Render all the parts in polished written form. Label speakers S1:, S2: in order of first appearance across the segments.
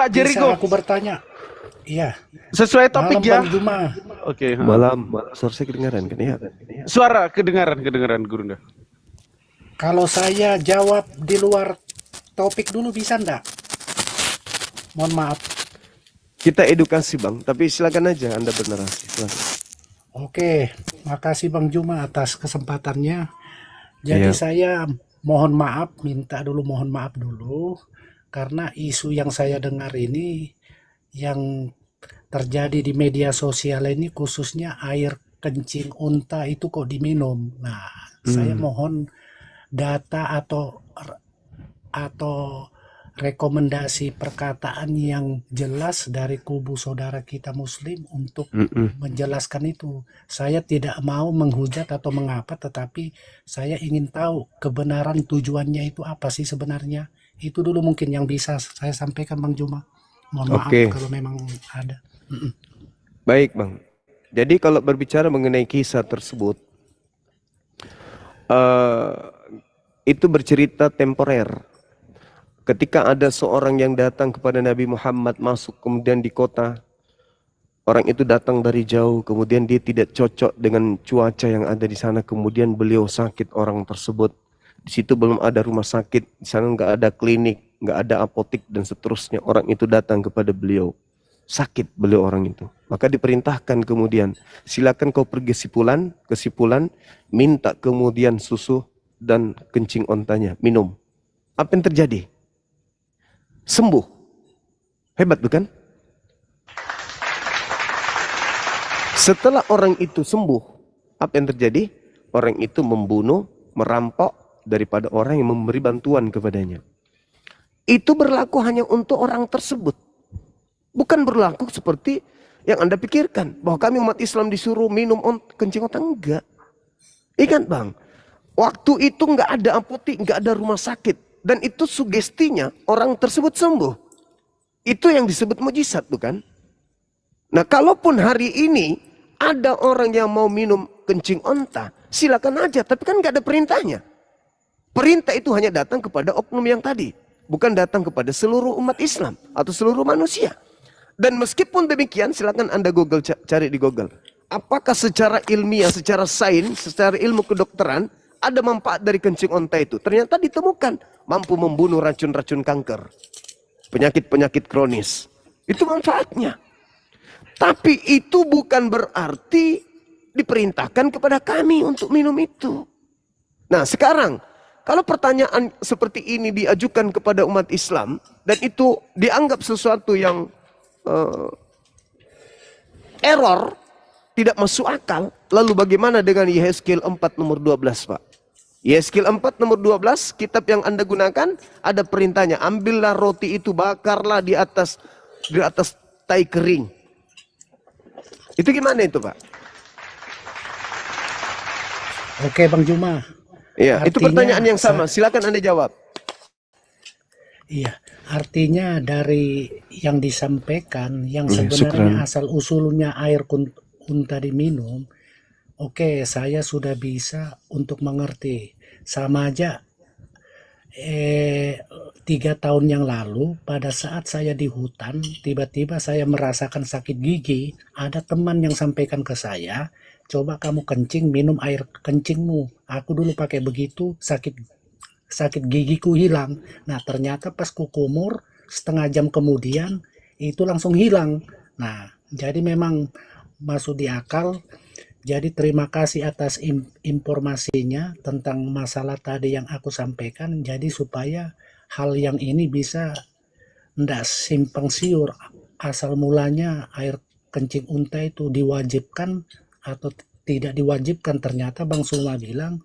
S1: Pak Jericho.
S2: Bisa aku bertanya? Iya.
S1: Sesuai topik
S2: Malam
S1: ya.
S2: Bang Juma.
S1: Oke.
S3: Malam suara saya kedengaran kan ya?
S1: Suara kedengaran Gurunda.
S2: Kalau saya jawab di luar topik dulu bisa enggak? Mohon maaf.
S3: Kita edukasi Bang, tapi silakan aja Anda bernarasi. Silakan.
S2: Oke, makasih Bang Juma atas kesempatannya. Jadi saya mohon maaf dulu karena isu yang saya dengar ini yang terjadi di media sosial ini khususnya air kencing unta itu kok diminum. Nah, saya mohon data atau rekomendasi perkataan yang jelas dari kubu saudara kita Muslim untuk menjelaskan itu. Saya tidak mau menghujat atau mengapa, tetapi saya ingin tahu kebenaran tujuannya itu apa sih sebenarnya. Itu dulu mungkin yang bisa saya sampaikan Bang Juma. Mohon maaf kalau memang ada.
S3: Baik Bang. Jadi kalau berbicara mengenai kisah tersebut, itu bercerita temporer. Ketika ada seorang yang datang kepada Nabi Muhammad masuk kemudian di kota, orang itu datang dari jauh, kemudian dia tidak cocok dengan cuaca yang ada di sana, kemudian beliau sakit orang tersebut. Di situ belum ada rumah sakit, di sana nggak ada klinik, nggak ada apotik dan seterusnya. Orang itu datang kepada beliau, sakit beliau orang itu. Maka diperintahkan kemudian, silakan kau pergi ke sipulan, minta kemudian susu dan kencing ontanya, minum. Apa yang terjadi? Sembuh. Hebat bukan? Setelah orang itu sembuh, apa yang terjadi? Orang itu membunuh, merampok daripada orang yang memberi bantuan kepadanya. Itu berlaku hanya untuk orang tersebut. Bukan berlaku seperti yang Anda pikirkan. Bahwa kami umat Islam disuruh minum kencing otak. Enggak. Ingat Bang, waktu itu nggak ada apotek, nggak ada rumah sakit. Dan itu sugestinya orang tersebut sembuh. Itu yang disebut mujizat bukan? Nah kalaupun hari ini ada orang yang mau minum kencing onta, silakan aja. Tapi kan nggak ada perintahnya. Perintah itu hanya datang kepada oknum yang tadi. Bukan datang kepada seluruh umat Islam atau seluruh manusia. Dan meskipun demikian silakan Anda Google, cari di Google. Apakah secara ilmiah, secara sains, secara ilmu kedokteran ada manfaat dari kencing onta itu? Ternyata ditemukan mampu membunuh racun-racun kanker, penyakit-penyakit kronis. Itu manfaatnya. Tapi itu bukan berarti diperintahkan kepada kami untuk minum itu. Nah sekarang, kalau pertanyaan seperti ini diajukan kepada umat Islam, dan itu dianggap sesuatu yang error, tidak masuk akal, lalu bagaimana dengan Yehezkiel 4 nomor 12 Pak? Yehezkiel 4 nomor 12, kitab yang Anda gunakan, ada perintahnya, ambillah roti itu, bakarlah di atas tai kering. Itu gimana itu Pak?
S2: Oke Bang Juma.
S3: Iya, itu pertanyaan yang sama, silakan Anda jawab.
S2: Iya, artinya dari yang disampaikan, yang sebenarnya asal usulnya air unta diminum, oke, saya sudah bisa untuk mengerti. Sama aja 3 tahun yang lalu pada saat saya di hutan, tiba-tiba saya merasakan sakit gigi. Ada teman yang sampaikan ke saya, coba kamu kencing, minum air kencingmu. Aku dulu pakai begitu, sakit gigiku hilang. Nah ternyata pas kukumur setengah jam kemudian itu langsung hilang. Nah jadi memang masuk di akal. Jadi terima kasih atas informasinya tentang masalah tadi yang aku sampaikan. Jadi supaya hal yang ini bisa ndak simpang siur. Asal mulanya air kencing unta itu diwajibkan atau tidak diwajibkan. Ternyata Bang Suma bilang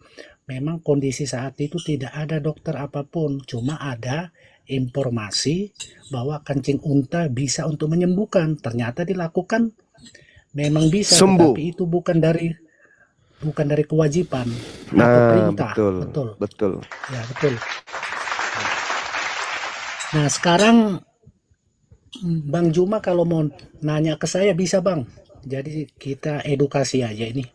S2: memang kondisi saat itu tidak ada dokter apapun. Cuma ada informasi bahwa kencing unta bisa untuk menyembuhkan. Ternyata dilakukan. Memang bisa,
S3: sembuh.
S2: Tapi itu bukan dari kewajiban atau perintah.
S3: Betul.
S2: Ya, betul. Nah, sekarang Bang Juma kalau mau nanya ke saya bisa, Bang. Jadi kita edukasi aja ini.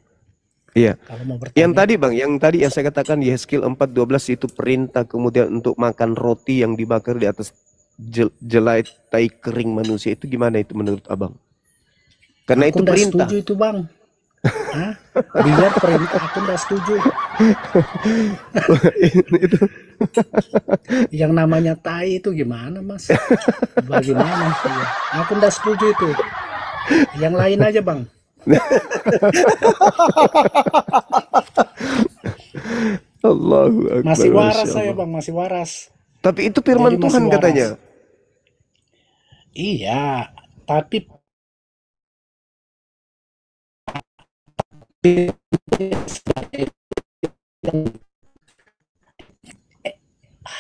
S3: Iya.
S2: Kalau mau bertanya.
S3: Yang tadi saya katakan Yehezkiel 4:12 itu perintah kemudian untuk makan roti yang dibakar di atas jelai tai kering manusia itu gimana itu menurut abang? Karena
S2: Aku
S3: itu
S2: nggak
S3: perintah.
S2: setuju itu bang. Hah? Biar perintah, aku nggak setuju.
S3: Itu
S2: Yang namanya tai itu gimana mas? Bagaimana? Iya. Aku nggak setuju itu. Yang lain aja bang.
S3: Allahu Akbar.
S2: Masih waras
S3: Masya
S2: saya
S3: Allah.
S2: bang, masih waras.
S3: Tapi itu firman
S2: Jadi
S3: Tuhan
S2: masih waras.
S3: katanya.
S2: Iya, tapi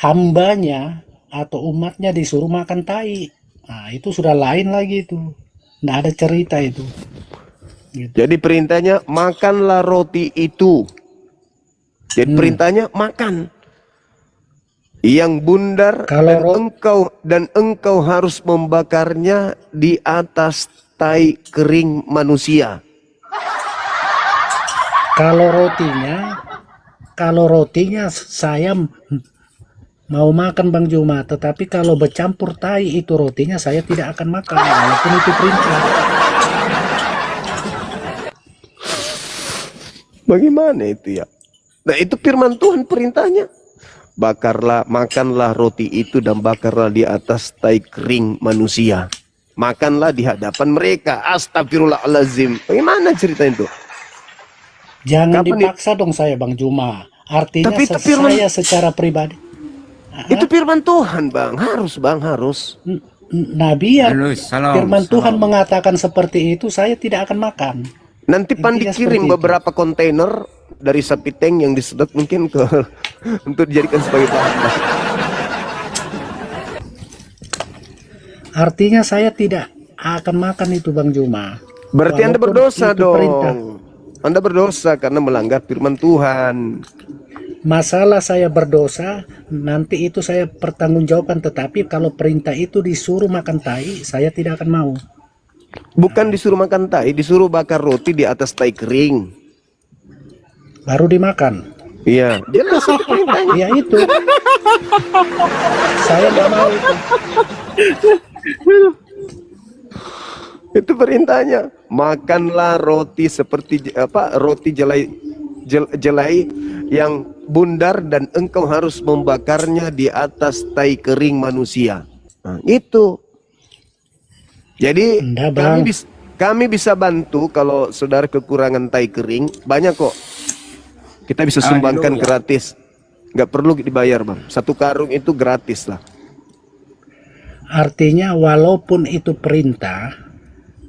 S2: hambanya atau umatnya disuruh makan tai. Nah, itu sudah lain lagi itu. Nggak ada cerita itu. Gitu.
S3: Jadi perintahnya makanlah roti itu. Jadi perintahnya makan. Yang bundar
S2: Kalau
S3: dan engkau harus membakarnya di atas tai kering manusia.
S2: Kalau rotinya saya mau makan Bang Juma, tetapi kalau bercampur tai itu rotinya saya tidak akan makan, walaupun itu perintah.
S3: Bagaimana itu ya? Nah itu firman Tuhan perintahnya. Bakarlah, makanlah roti itu dan bakarlah di atas tai kering manusia. Makanlah di hadapan mereka. Astagfirullahalazim. Bagaimana cerita itu?
S2: Jangan
S3: Kapan
S2: dipaksa dong saya Bang Juma. Artinya
S3: Tapi itu firman-
S2: saya secara pribadi.
S3: Itu firman Tuhan bang. Harus.
S2: Nah biar
S4: Salam.
S2: firman Tuhan mengatakan seperti itu, saya tidak akan makan.
S3: Nanti Pan
S2: Intinya
S3: dikirim
S2: seperti itu.
S3: beberapa kontainer dari sapi tank yang disedot mungkin ke untuk dijadikan sebagai bahan.
S2: Artinya saya tidak akan makan itu Bang Juma.
S3: Berarti Anda
S2: Walaupun
S3: berdosa
S2: itu
S3: dong.
S2: perintah.
S3: Anda berdosa karena melanggar firman Tuhan.
S2: Masalah saya berdosa, nanti itu saya pertanggungjawabkan. Tetapi kalau perintah itu disuruh makan tai, saya tidak akan mau.
S3: Bukan disuruh makan tai, disuruh bakar roti di atas tai kering.
S2: Baru dimakan.
S3: Iya, jelas itu perintahnya.
S2: Ya itu. Saya nggak mau itu.
S3: Itu perintahnya. Makanlah roti seperti roti jelai yang bundar dan engkau harus membakarnya di atas tai kering manusia. Nah, itu. Jadi
S2: Enggak, Bang.
S3: kami bisa bantu kalau saudara kekurangan tai kering, banyak kok. Kita bisa sumbangkan gratis. Nggak perlu dibayar bang. Satu karung itu gratis lah.
S2: Artinya walaupun itu perintah,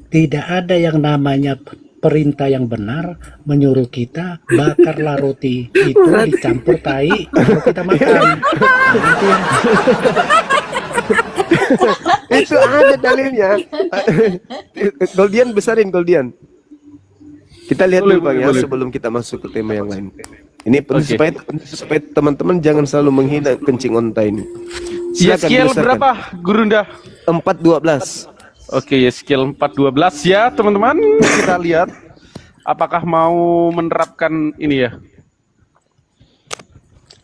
S2: tidak ada yang namanya perintah yang benar menyuruh kita bakarlah roti itu dicampur tai lalu kita makan. Nah, itu yang
S3: Itu ada dalilnya. Goldian besarin Goldian. Kita lihat dulu bang ya sebelum kita masuk ke tema yang lain. Ini supaya teman-teman jangan selalu menghina kencing onta ini.
S1: Yeskiel berapa Gurunda?
S3: 4:12.
S1: Oke, Yeskiel 4:12 ya teman-teman. Kita lihat apakah mau menerapkan ini ya.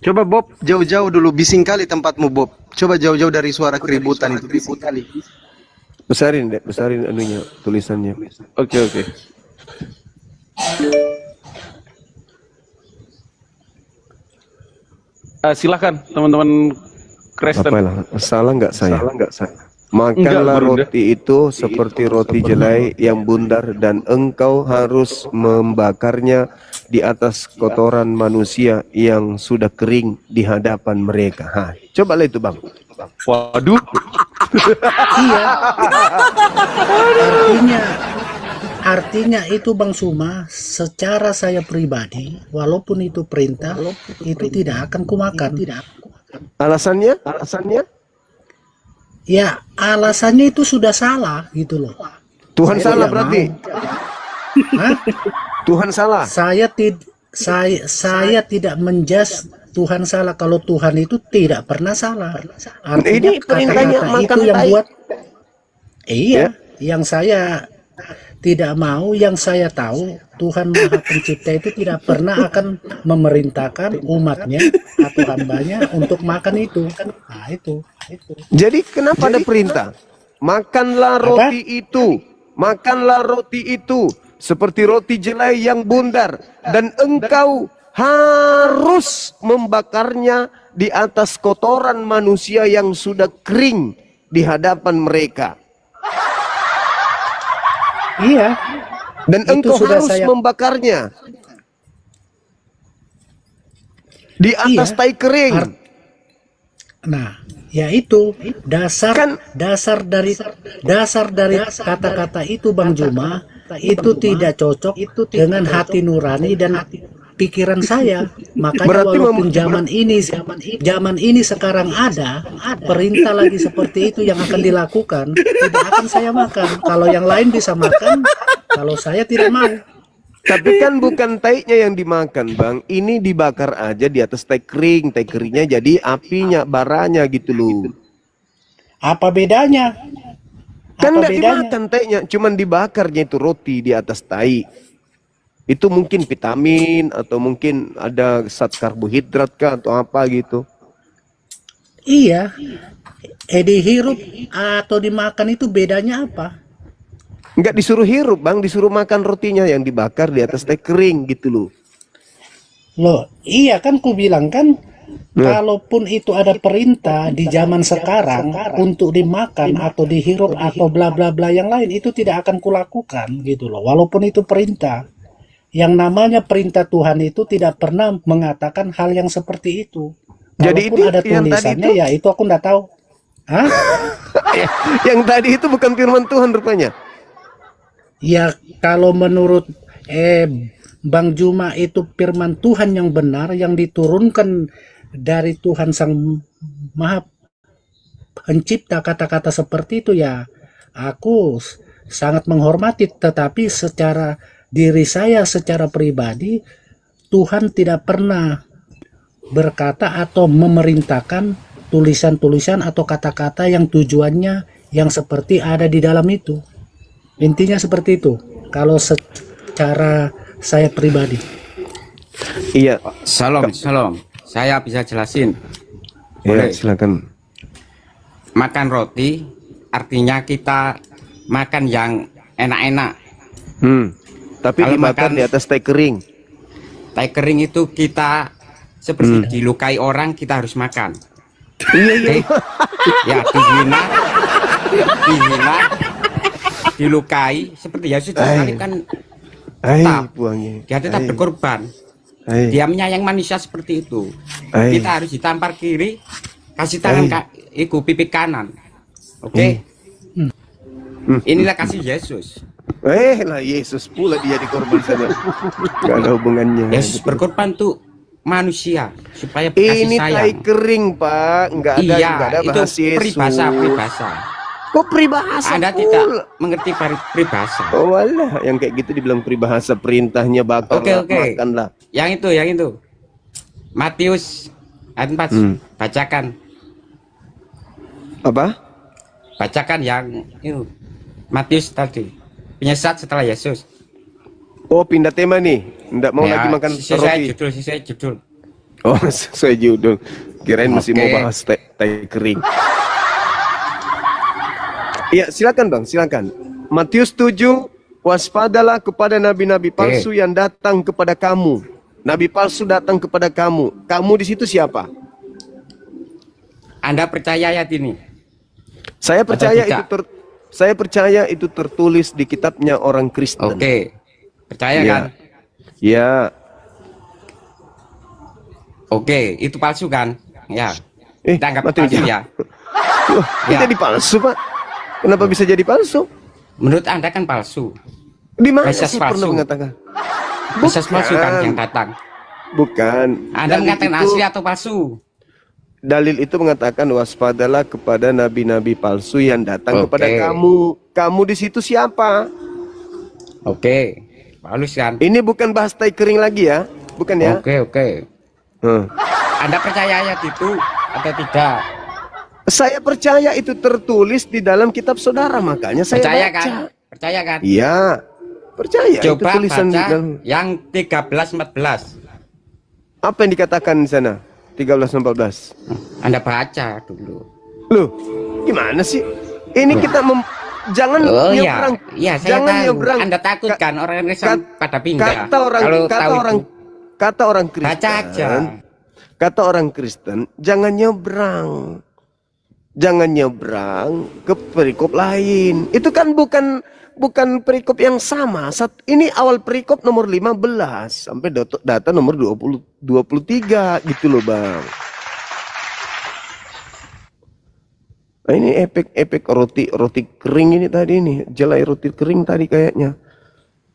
S5: Coba Bob, jauh-jauh dulu, bising kali tempatmu Bob. Coba jauh-jauh dari suara keributan itu, bising kali.
S3: Besarin deh, besarin anunya tulisannya.
S1: Oke. Silakan teman-teman Kristen.
S3: Apalah, salah nggak saya? Makanlah
S1: Enggak, Bunda.
S3: roti itu seperti roti jelai yang bundar dan engkau harus membakarnya di atas kotoran manusia yang sudah kering di hadapan mereka. Hah, cobalah itu bang.
S1: Waduh.
S2: iya. Artinya itu Bang Suma, secara saya pribadi, walaupun itu perintah, itu tidak akan kumakan.
S3: Alasannya?
S2: Ya, alasannya itu sudah salah gitu loh.
S3: Tuhan
S2: Saya
S3: salah
S2: tidak
S3: berarti.
S2: Hah?
S3: Tuhan salah.
S2: Saya tidak menjas Tuhan salah. Kalau Tuhan itu tidak pernah salah. Artinya
S3: Ini perintahnya
S2: kata-kata
S3: makan
S2: itu yang
S3: tai.
S2: buat. Iya, yang saya tidak mau. Yang saya tahu, Tuhan Maha Pencipta itu tidak pernah akan memerintahkan umatnya atau hambanya untuk makan itu. Nah, itu.
S3: Jadi kenapa ada perintah? Makanlah roti itu. Makanlah roti itu. Seperti roti jelai yang bundar. Dan engkau harus membakarnya di atas kotoran manusia yang sudah kering di hadapan mereka.
S2: Iya.
S3: Dan
S2: Itu
S3: engkau
S2: sudah
S3: harus
S2: saya-
S3: membakarnya di atas
S2: Iya.
S3: tai kering.
S2: Nah, yaitu dasar
S3: Kan-
S2: dasar dari kata-kata itu, Bang Juma, itu tidak cocok dengan hati nurani dan pikiran saya. Makanya
S3: Berarti
S2: walaupun zaman ini sekarang ada perintah lagi seperti itu yang akan dilakukan, tidak akan saya makan. Kalau yang lain bisa makan, kalau saya tidak mau.
S3: Tapi kan bukan taiknya yang dimakan, Bang. Ini dibakar aja di atas tai kering. Tai keringnya jadi apinya, baranya gitu loh.
S2: Apa bedanya?
S3: Kan
S2: Apa
S3: nggak
S2: bedanya?
S3: dimakan taiknya, cuman dibakarnya itu roti di atas tai. Itu mungkin vitamin atau mungkin ada zat karbohidrat kah atau apa gitu.
S2: Iya. Dihirup atau dimakan itu bedanya apa?
S3: Nggak disuruh hirup, Bang, disuruh makan rotinya yang dibakar di atas tai kering gitu loh.
S2: Loh, iya kan ku bilang kan, kalaupun itu ada perintah di zaman sekarang untuk dimakan atau dihirup atau bla bla bla yang lain, itu tidak akan kulakukan gitu loh. Walaupun itu perintah. Yang namanya perintah Tuhan itu tidak pernah mengatakan hal yang seperti itu.
S3: Jadi
S2: Kalaupun
S3: ini
S2: ada
S3: yang tadi
S2: tulisannya,
S3: itu-
S2: ya itu aku nggak tahu. Hah?
S3: Yang tadi itu bukan firman Tuhan rupanya.
S2: Ya kalau menurut Bang Juma itu firman Tuhan yang benar yang diturunkan dari Tuhan Sang Maha Pencipta, kata-kata seperti itu, ya aku sangat menghormati. Tetapi secara diri saya secara pribadi, Tuhan tidak pernah berkata atau memerintahkan tulisan-tulisan atau kata-kata yang tujuannya yang seperti ada di dalam itu. Intinya seperti itu kalau secara saya pribadi.
S3: Iya,
S4: Shalom. Saya bisa jelasin.
S3: ya,
S4: Boleh.
S3: silakan.
S4: Makan roti artinya kita makan yang enak-enak.
S3: Tapi
S4: Kalau
S3: dibakar
S4: makan-
S3: di atas tai kering.
S4: Tai kering itu kita seperti dilukai orang, kita harus makan.
S3: Iya.
S4: Ya, dihina, dilukai seperti Yesus sekali kan tetap.
S3: Buangnya.
S4: Dia tetap berkorban. Dia menyayang manusia seperti itu. Kita harus ditampar kiri, kasih tangan iku pipi kanan. Oke? Inilah kasih Yesus.
S3: Lah Yesus pula dia dikorban sana. Gak ada hubungannya.
S4: Yesus berkorban tuh manusia supaya kasih
S3: Ini tai
S4: sayang.
S3: kering, Pak. Nggak ada
S4: Iya, itu
S3: bahas Yesus.
S4: peribahasa.
S3: Kok peribahasa?
S4: Anda
S3: pula?
S4: tidak mengerti peribahasa.
S3: Oh walah, yang kayak gitu dibilang peribahasa, perintahnya bakar,
S4: Oke.
S3: makanlah.
S4: Yang itu. Matius ayat 4. Bacakan.
S3: Apa?
S4: Bacakan yang itu. Matius tadi. Penyesat setelah Yesus.
S3: Oh, pindah tema nih. Nggak mau
S4: Ya,
S3: lagi makan roti.
S4: sesuai judul.
S3: Oh, sesuai judul. Kirain masih mau
S4: Oke.
S3: bahas tai kering. Iya, silakan Bang, silakan. Matius 7, waspadalah kepada nabi-nabi palsu yang datang kepada kamu. Nabi palsu datang kepada kamu. Kamu di situ siapa?
S4: Anda percaya ayat ini?
S3: Saya percaya
S4: tidak?
S3: saya percaya itu tertulis di kitabnya orang Kristen.
S4: Oke. Percaya
S3: Ya.
S4: kan?
S3: Ya,
S4: Oke, itu palsu kan? Ya. Kita anggap
S3: mati
S4: palsu
S3: aja.
S4: ya.
S3: Wah,
S4: Ya.
S3: jadi palsu, Pak. Kenapa bisa jadi palsu?
S4: Menurut Anda kan palsu.
S3: Di mana
S4: Mesias
S3: sih pernah
S4: palsu.
S3: mengatakan?
S4: Mesias palsu kan yang datang.
S3: Bukan.
S4: Anda
S3: Dalil
S4: mengatakan
S3: itu-
S4: asli atau palsu?
S3: Dalil itu mengatakan waspadalah kepada nabi-nabi palsu yang datang
S4: Oke.
S3: kepada kamu. Kamu di situ siapa?
S4: Oke. Palsu kan?
S3: Ini bukan bahas tai kering lagi ya, bukan ya?
S4: Oke. Anda percaya ayat itu atau tidak?
S3: Saya percaya itu tertulis di dalam kitab saudara, makanya saya
S4: Percaya
S3: baca.
S4: kan? Percaya kan?
S3: Iya, Percaya
S4: Coba
S3: itu tulisan
S4: baca yang 13-14.
S3: Apa yang dikatakan di sana? 13-14.
S4: Anda baca dulu.
S3: Loh, gimana sih? Ini kita jangan nyebrang.
S4: Iya, saya
S3: jangan
S4: tahu.
S3: nyebrang.
S4: Anda takut kan orang Kristen pada pindah.
S3: Kata orang Kristen.
S4: Baca aja.
S3: Kata orang Kristen, jangan nyebrang. Jangan nyebrang ke perikop lain. Itu kan bukan perikop yang sama. Ini awal perikop nomor 15 sampai data nomor 23 gitu loh, Bang. Nah, ini efek roti kering ini tadi nih, jelai roti kering tadi kayaknya.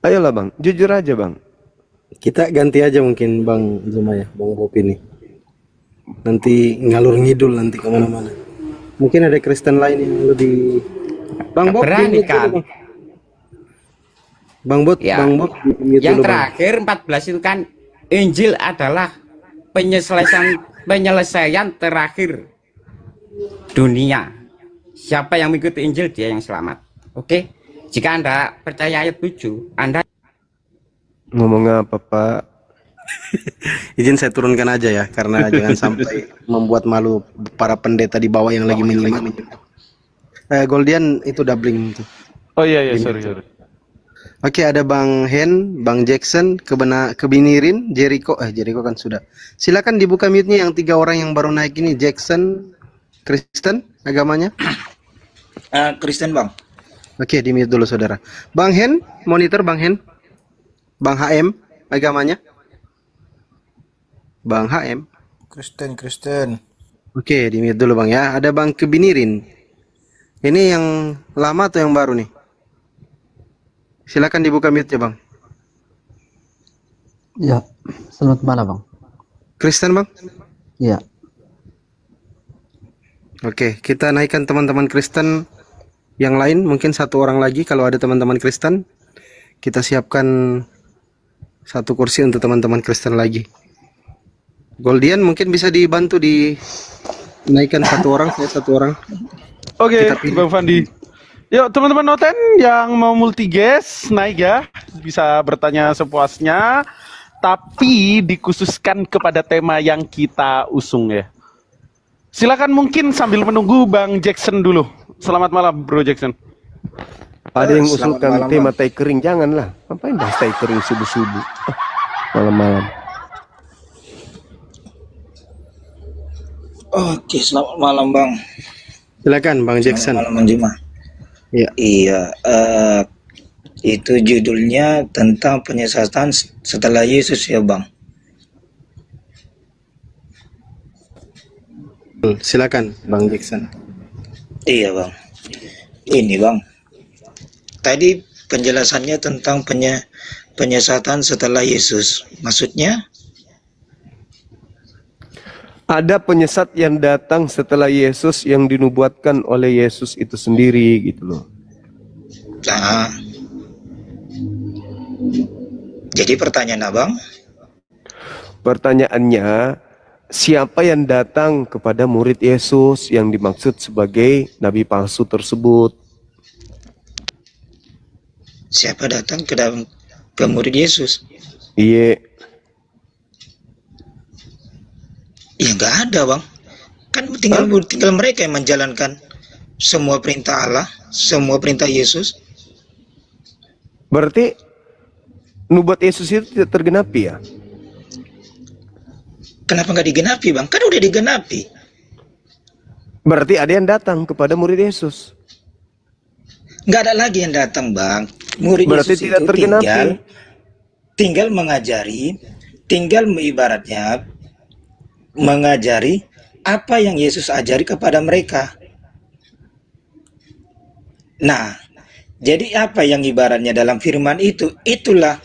S3: Ayolah, Bang, jujur aja, Bang.
S5: Kita ganti aja mungkin Bang Zuma ya, Bang Bob ini. Nanti ngalur ngidul nanti kemana-mana. Mungkin ada Kristen lain yang lebih. Bang Bob
S4: berani kan?
S5: Bang Bob, ya. Bang Bob.
S4: Yang terakhir 14 itu kan Injil adalah penyelesaian terakhir dunia. Siapa yang mengikuti Injil dia yang selamat. Oke? Jika Anda percaya ayat 7, Anda
S3: ngomong apa, Pak?
S5: Izin saya turunkan aja ya, karena jangan sampai membuat malu para pendeta di bawah yang lagi menyimak. Goldian itu doubling itu.
S1: Oh iya sorry.
S5: Oke, ada Bang Hen, Bang Jackson, Kebinirin, Jericho kan sudah. Silakan dibuka mute-nya yang 3 orang yang baru naik ini. Jackson, Kristen agamanya?
S6: Kristen, Bang.
S5: Oke, di mute dulu saudara. Bang Hen, monitor Bang Hen. Bang HM agamanya? Bang HM
S6: Kristen.
S5: Oke, di mute dulu Bang ya. Ada Bang Kebinirin. Ini yang lama atau yang baru nih? Silakan dibuka mute-nya, Bang.
S7: Ya, selamat malam, Bang.
S5: Kristen, Bang?
S7: Ya.
S5: Oke, kita naikkan teman-teman Kristen yang lain, mungkin 1 orang lagi kalau ada teman-teman Kristen. Kita siapkan 1 kursi untuk teman-teman Kristen lagi. Goldian mungkin bisa dibantu dinaikkan 1 orang, saya 1 orang.
S1: Oke, Bang Fandi. Yuk teman-teman noten yang mau multi guest naik ya, bisa bertanya sepuasnya, tapi dikhususkan kepada tema yang kita usung ya. Silakan mungkin sambil menunggu Bang Jackson dulu. Selamat malam Bro Jackson.
S3: Ada yang usulkan tema tai kering, janganlah. Ngapain bahas tai kering subuh-subuh malam-malam.
S6: Oke, selamat malam Bang.
S5: Silakan Bang Jackson.
S6: Selamat malam Bang Juma.
S5: Ya.
S6: Iya, itu judulnya tentang penyesatan setelah Yesus ya Bang.
S5: Silakan Bang Jackson.
S6: Iya Bang. Ini Bang. Tadi penjelasannya tentang penyesatan setelah Yesus. Maksudnya?
S3: Ada penyesat yang datang setelah Yesus yang dinubuatkan oleh Yesus itu sendiri gitu loh.
S6: Nah, jadi pertanyaan Abang?
S3: Pertanyaannya, siapa yang datang kepada murid Yesus yang dimaksud sebagai nabi palsu tersebut?
S6: Siapa datang ke murid Yesus?
S3: Iya.
S6: Ya nggak ada Bang. Kan tinggal mereka yang menjalankan semua perintah Allah, semua perintah Yesus.
S3: Berarti nubuat Yesus itu tidak tergenapi ya?
S6: Kenapa nggak digenapi Bang? Kan udah digenapi.
S3: Berarti ada yang datang kepada murid Yesus.
S6: Nggak ada lagi yang datang Bang. Murid
S3: berarti
S6: Yesus
S3: tidak
S6: itu
S3: tergenapi.
S6: tinggal mengajari, tinggal ibaratnya mengajari apa yang Yesus ajari kepada mereka. Nah, jadi apa yang ibaratnya dalam firman itu, itulah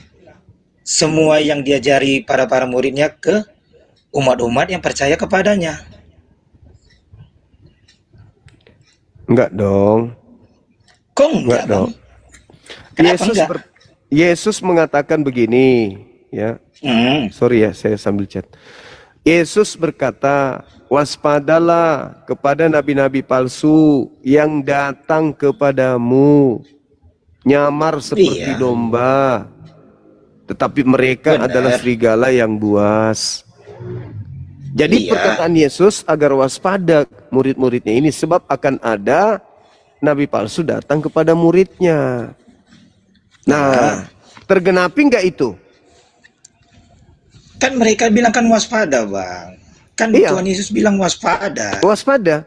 S6: semua yang diajari para muridnya ke umat-umat yang percaya kepadanya.
S3: Enggak dong.
S6: Kok enggak dong?
S3: Yesus mengatakan begini, ya. Sorry ya, saya sambil chat. Yesus berkata, waspadalah kepada nabi-nabi palsu yang datang kepadamu. nyamar seperti domba, tetapi mereka adalah serigala yang buas. Jadi perkataan Yesus agar waspada murid-muridnya ini, sebab akan ada nabi palsu datang kepada muridnya. Nah, tergenapi nggak itu?
S6: Kan mereka bilang kan waspada, Bang. Kan Tuhan Yesus bilang waspada.
S3: Waspada.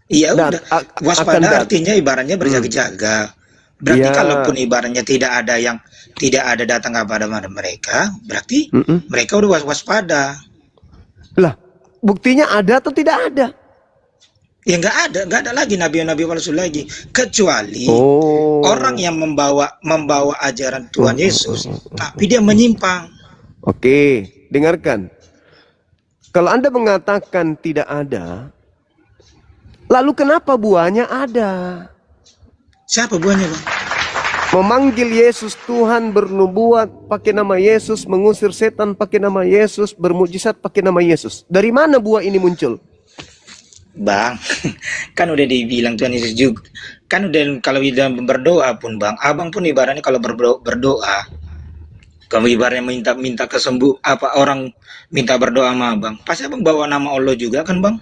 S6: Iya, udah. Waspada artinya ibaratnya berjaga-jaga. Berarti kalaupun ibaratnya tidak ada datang kepada mereka, berarti mereka udah waspada.
S3: Lah, buktinya ada atau tidak ada?
S6: Ya nggak ada lagi nabi-nabi palsu lagi, kecuali orang yang membawa ajaran Tuhan Yesus, tapi dia menyimpang.
S3: Oke, dengarkan. Kalau Anda mengatakan tidak ada, lalu kenapa buahnya ada?
S6: Siapa buahnya, Bang?
S3: Memanggil Yesus Tuhan, bernubuat pakai nama Yesus, mengusir setan pakai nama Yesus, bermujizat pakai nama Yesus. Dari mana buah ini muncul?
S6: Bang, kan udah dibilang Tuhan Yesus juga. Kan udah kalau berdoa pun, Bang, Abang pun ibaratnya kalau berdoa, kalau ibaratnya minta orang minta berdoa sama Abang, pasti Abang bawa nama Allah juga kan, Bang?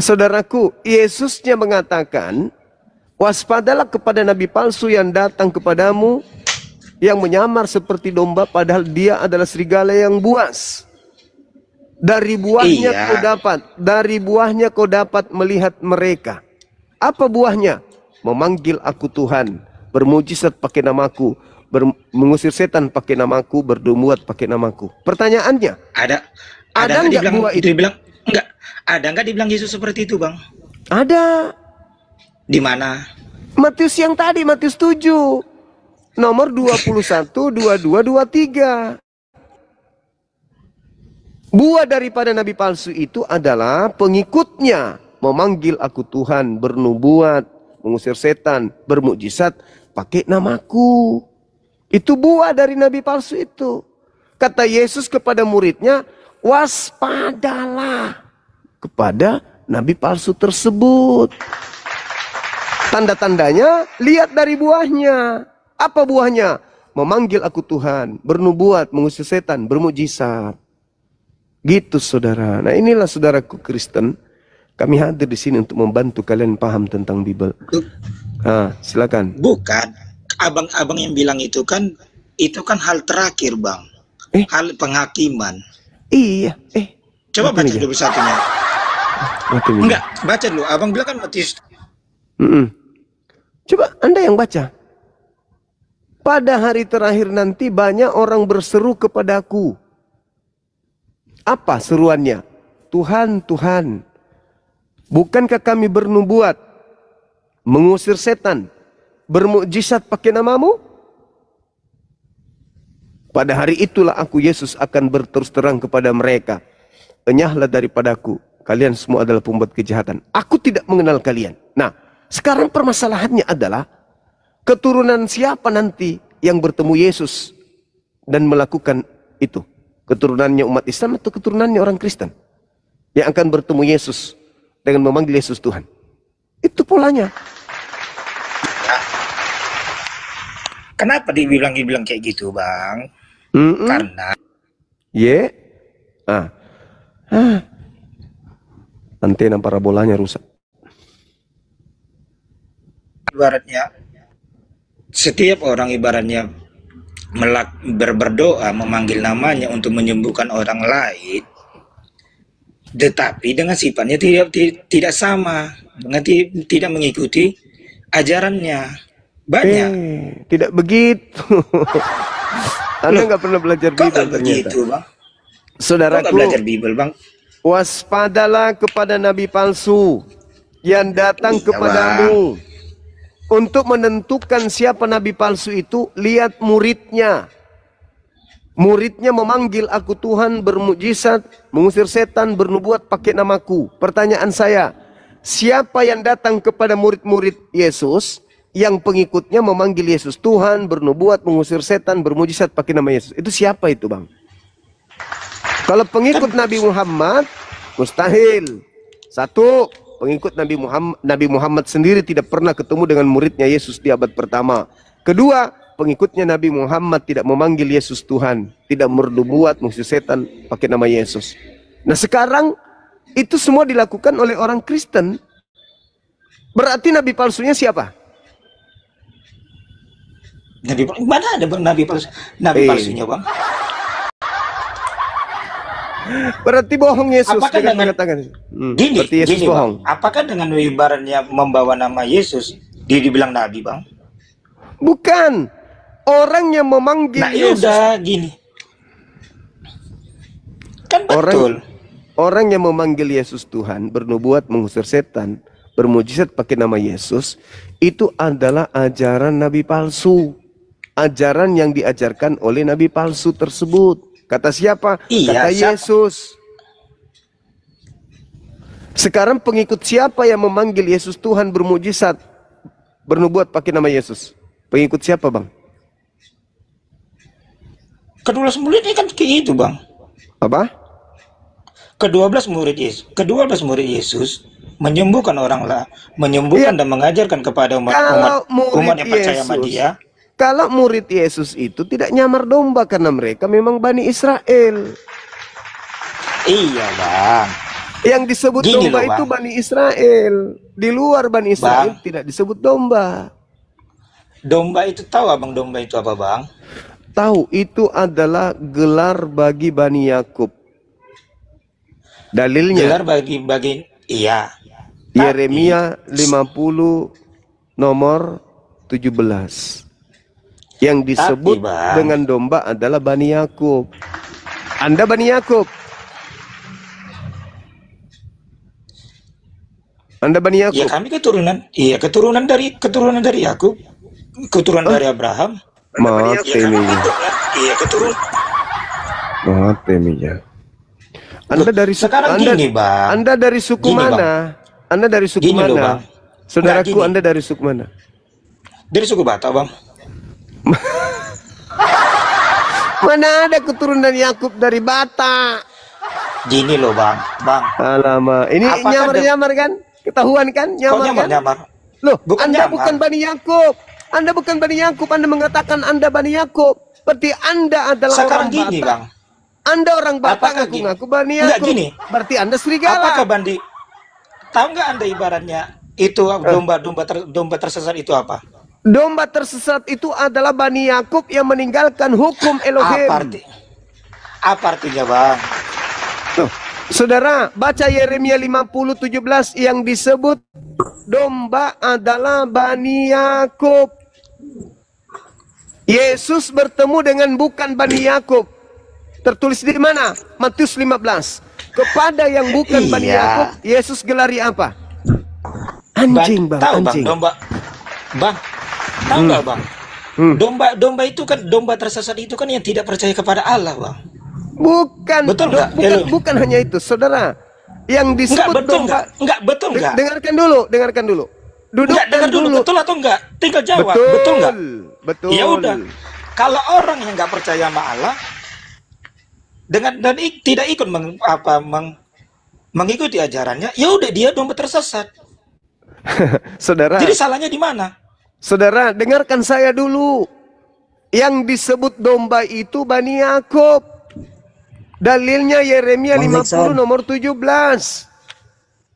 S3: Saudaraku, Yesusnya mengatakan, waspadalah kepada nabi palsu yang datang kepadamu, yang menyamar seperti domba padahal dia adalah serigala yang buas. Dari buahnya kau dapat melihat mereka. Apa buahnya? Memanggil aku Tuhan, bermujizat pakai namaku, mengusir setan pakai namaku, bernubuat pakai namaku. Pertanyaannya, ada nggak buah itu?
S6: Dibilang enggak. Ada nggak dibilang Yesus seperti itu, Bang?
S3: Ada.
S6: Di mana?
S3: Matius yang tadi, Matius 7. Nomor 21, 22, 23. Buah daripada nabi palsu itu adalah pengikutnya memanggil aku Tuhan, bernubuat, mengusir setan, bermukjizat pakai namaku. Itu buah dari nabi palsu itu. Kata Yesus kepada muridnya, waspadalah kepada nabi palsu tersebut. Tanda-tandanya, lihat dari buahnya. Apa buahnya? Memanggil aku Tuhan, bernubuat, mengusir setan, bermukjizat. Gitu, saudara. Nah, inilah saudaraku Kristen. Kami hadir di sini untuk membantu kalian paham tentang Bible. Silakan.
S6: Bukan. Abang-abang yang bilang itu kan hal terakhir, Bang. Hal penghakiman.
S3: Iya.
S6: Coba baca dulu satunya. Enggak, baca dulu. Abang bilang kan Matius.
S3: Coba Anda yang baca. Pada hari terakhir nanti banyak orang berseru kepadaku. Apa seruannya? Tuhan, Tuhan, bukankah kami bernubuat, mengusir setan, bermukjizat pakai namamu? Pada hari itulah aku Yesus akan berterus terang kepada mereka. Enyahlah daripadaku, kalian semua adalah pembuat kejahatan. Aku tidak mengenal kalian. Nah, sekarang permasalahannya adalah keturunan siapa nanti yang bertemu Yesus dan melakukan itu? Keturunannya umat Islam atau keturunannya orang Kristen yang akan bertemu Yesus dengan memanggil Yesus Tuhan? Itu polanya.
S6: Kenapa dibilang kayak gitu, Bang? Karena
S3: antena parabolanya rusak.
S6: Ibaratnya setiap orang ibaratnya berdoa memanggil namanya untuk menyembuhkan orang lain, tetapi dengan sifatnya tidak sama, dengan tidak mengikuti ajarannya. Banyak.
S3: Tidak begitu. Anda nggak pernah belajar Bible ternyata.
S6: Begitu, Bang?
S3: Saudaraku,
S6: belajar Bible, Bang.
S3: Waspadalah kepada nabi palsu yang datang kepadamu. Bang. Untuk menentukan siapa nabi palsu itu, lihat muridnya. Muridnya memanggil aku Tuhan, bermukjizat, mengusir setan, bernubuat pakai namaku. Pertanyaan saya, siapa yang datang kepada murid-murid Yesus yang pengikutnya memanggil Yesus Tuhan, bernubuat, mengusir setan, bermukjizat pakai nama Yesus? Itu siapa itu, Bang? Kalau pengikut Nabi Muhammad, mustahil. Satu, pengikut Nabi Muhammad sendiri tidak pernah ketemu dengan muridnya Yesus di abad pertama. Kedua, pengikutnya Nabi Muhammad tidak memanggil Yesus Tuhan, tidak bernubuat mengusir setan pakai nama Yesus. Nah sekarang itu semua dilakukan oleh orang Kristen. Berarti nabi palsunya siapa?
S6: Mana ada bang nabi palsu? Nabi palsunya bang?
S3: Berarti bohong Yesus.
S6: Apakah dengan
S3: mengatakan
S6: gini,
S3: berarti Yesus
S6: gini,
S3: bohong.
S6: Bang, apakah dengan ibaratnya membawa nama Yesus dia dibilang nabi bang?
S3: Bukan. Orang yang memanggil Yesus.
S6: Udah gini. Kan betul.
S3: Orang yang memanggil Yesus Tuhan, bernubuat mengusir setan, bermujizat pakai nama Yesus, itu adalah ajaran nabi palsu. Ajaran yang diajarkan oleh nabi palsu tersebut. Kata siapa? Kata Yesus. Sekarang pengikut siapa yang memanggil Yesus Tuhan, bermujizat, bernubuat pakai nama Yesus? Pengikut siapa bang?
S6: Ke-12 murid ini kan kayak itu bang.
S3: Apa?
S6: Ke-12 murid Yesus menyembuhkan orang lah, menyembuhkan dan mengajarkan kepada umat yang percaya sama dia.
S3: Kalau murid Yesus itu tidak nyamar domba karena mereka memang Bani Israel.
S6: Iya bang.
S3: Yang disebut
S6: gini
S3: domba
S6: loh,
S3: itu Bani Israel. Di luar Bani Israel tidak disebut domba.
S6: Domba itu tahu abang domba itu apa bang?
S3: Tahu, itu adalah gelar bagi Bani Yakub. Dalilnya.
S6: Gelar bagi iya.
S3: Yeremia 50 nomor 17. Yang disebut dengan domba adalah Bani Yakub. Anda Bani Yakub. Anda Bani Yakub.
S6: Ya kami keturunan keturunan dari Yakub. Keturunan dari Abraham.
S3: Anda dari suku Anda dari suku mana? Anda dari suku mana? Saudaraku, Anda dari suku mana?
S6: Dari suku Batak, bang.
S3: Mana ada keturunan Yakub dari Batak?
S6: Gini loh, bang.
S3: Alamak, ini nyamar-nyamar kan? Ketahuan kan?
S6: Nyamar.
S3: Loh, Anda bukan Bani Yakub. Anda bukan Bani Yakub. Anda mengatakan Anda Bani Yakub. Berarti Anda adalah
S6: sekarang
S3: orang
S6: gini,
S3: Batak.
S6: Bang.
S3: Anda orang Batak ngaku-ngaku Bani Yakub.
S6: Enggak gini.
S3: Berarti Anda serigala.
S6: Apakah Bandi? Tahu nggak Anda ibaratnya itu domba tersesat itu apa?
S3: Domba tersesat itu adalah Bani Yakub yang meninggalkan hukum Elohim.
S6: Apa artinya, Bang?
S3: Tuh, saudara, baca Yeremia 50:17 yang disebut domba adalah Bani Yakub. Yesus bertemu dengan bukan Bani Yakub. Tertulis di mana? Matius 15. Kepada yang bukan Bani Yakub, Yesus gelari apa? Anjing, Bang.
S6: Tahu,
S3: anjing.
S6: Bang, domba. Bang, tahu nggak, Bang? Domba itu kan, domba tersesat itu kan yang tidak percaya kepada Allah, Bang.
S3: Bukan.
S6: Betul nggak?
S3: Bukan hanya itu, saudara. Yang disebut domba.
S6: Enggak, betul nggak?
S3: Dengarkan dulu. Dudukkan dulu.
S6: Betul atau enggak? Tinggal jawab. Betul nggak?
S3: Betul.
S6: Ya udah. Kalau orang yang nggak percaya sama Allah dan tidak ikut mengikuti ajarannya, ya udah dia domba tersesat.
S3: Saudara.
S6: Jadi salahnya di mana?
S3: Saudara, dengarkan saya dulu. Yang disebut domba itu Bani Yakub. Dalilnya Yeremia 50 nomor 17.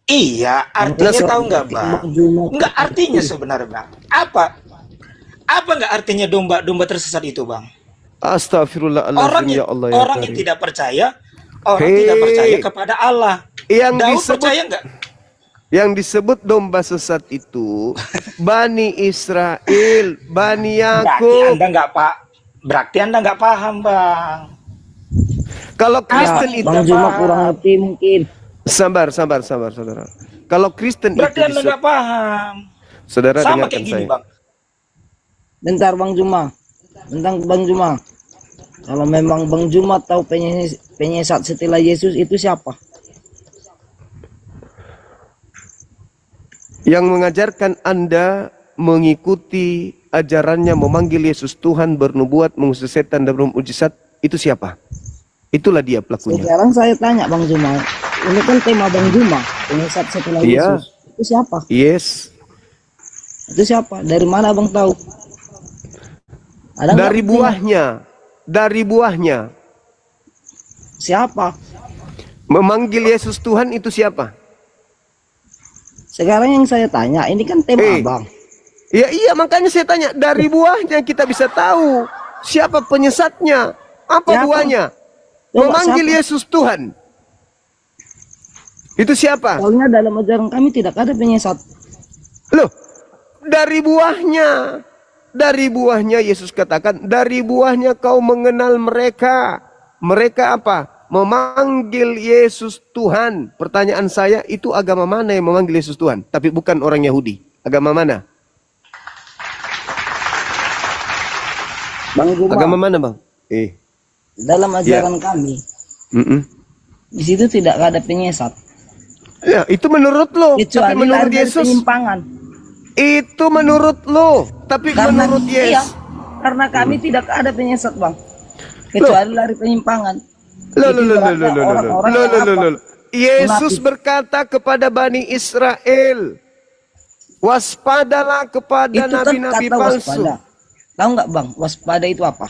S6: Iya, artinya tahu nggak, Bang? Nggak artinya sebenarnya, Bang. Apa nggak artinya domba tersesat itu, Bang?
S3: Astagfirullahaladzim, ya Allah, ya
S6: orang yang tidak percaya, tidak percaya kepada Allah. Daud percaya nggak?
S3: Yang disebut domba sesat itu Bani Israel, Bani Yakub.
S6: Berarti Anda nggak paham, Bang.
S3: Kalau Kristen itu
S7: Bang Juma kurang ngerti mungkin.
S3: Sabar, saudara. Kalau Kristen
S6: berarti
S3: itu
S6: Anda nggak paham.
S3: Saudara,
S6: sama
S3: dengarkan
S6: kayak gini,
S3: saya.
S6: Bang.
S7: Bentar Bang Juma. Tentang Bang Juma. Kalau memang Bang Juma tahu penyesat setelah Yesus itu siapa?
S3: Yang mengajarkan Anda mengikuti ajarannya, memanggil Yesus Tuhan, bernubuat, mengusir setan dan bermujizat, itu siapa? Itulah dia pelakunya.
S7: Sekarang saya tanya Bang Juma, ini kan tema Bang Juma. penyesat setelah
S3: Iya.
S7: Yesus. Itu siapa?
S3: Yes.
S7: Itu siapa? Dari mana abang tahu? Ada nggak
S3: Dari
S7: buktinya?
S3: buahnya. Dari buahnya.
S7: Siapa?
S3: Memanggil Yesus Tuhan itu siapa?
S7: Sekarang yang saya tanya, ini kan tema abang.
S3: Ya iya, makanya saya tanya, dari buahnya kita bisa tahu siapa penyesatnya. Apa
S7: Siapa?
S3: buahnya?
S7: Coba,
S3: Memanggil
S7: siapa?
S3: Yesus Tuhan. Itu siapa?
S7: Soalnya dalam ajaran kami tidak ada penyesat.
S3: Loh, dari buahnya. Dari buahnya Yesus katakan, dari buahnya kau mengenal mereka. Mereka apa? Memanggil Yesus Tuhan. Pertanyaan saya, itu agama mana yang memanggil Yesus Tuhan? Tapi bukan orang Yahudi. Agama mana?
S7: Bang Juma,
S3: Agama mana, Bang?
S7: dalam ajaran kami, di situ tidak ada penyesat.
S3: Ya, itu menurut lo. Tapi
S7: Kecuali
S3: menurut
S7: lari dari
S3: Yesus,
S7: penyimpangan.
S3: itu menurut lo. Tapi menurut
S7: Iya,
S3: Yesus.
S7: karena kami tidak ada penyesat, Bang. Kecuali lari penyimpangan.
S3: Loh,
S7: Itu ibaratnya orang-orang yang apa?
S3: Yesus
S7: Munafik.
S3: berkata kepada Bani Israel, waspadalah kepada
S7: Itu kan
S3: nabi-nabi
S7: kata
S3: palsu.
S7: waspada. Tahu nggak, Bang? Waspada itu apa?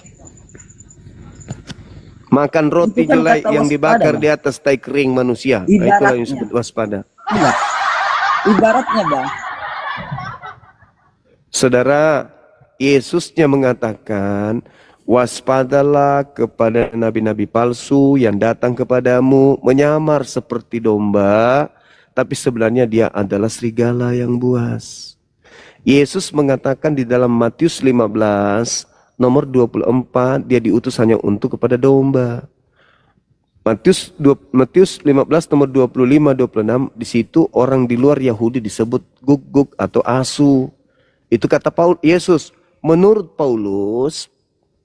S3: Makan roti
S7: Itu kan
S3: jelai
S7: kata
S3: yang
S7: waspada,
S3: dibakar
S7: Bang.
S3: di atas tai kering manusia. Nah, itulah yang
S7: Ibaratnya.
S3: disebut waspada.
S7: Enggak. Ibaratnya, Bang.
S3: Saudara, Yesusnya mengatakan, waspadalah kepada nabi-nabi palsu yang datang kepadamu menyamar seperti domba, tapi sebenarnya dia adalah serigala yang buas. Yesus mengatakan di dalam Matius 15 nomor 24, dia diutus hanya untuk kepada domba. Matius 15 nomor 25-26, di situ orang di luar Yahudi disebut guguk atau asu. Itu kata Yesus. Menurut Paulus,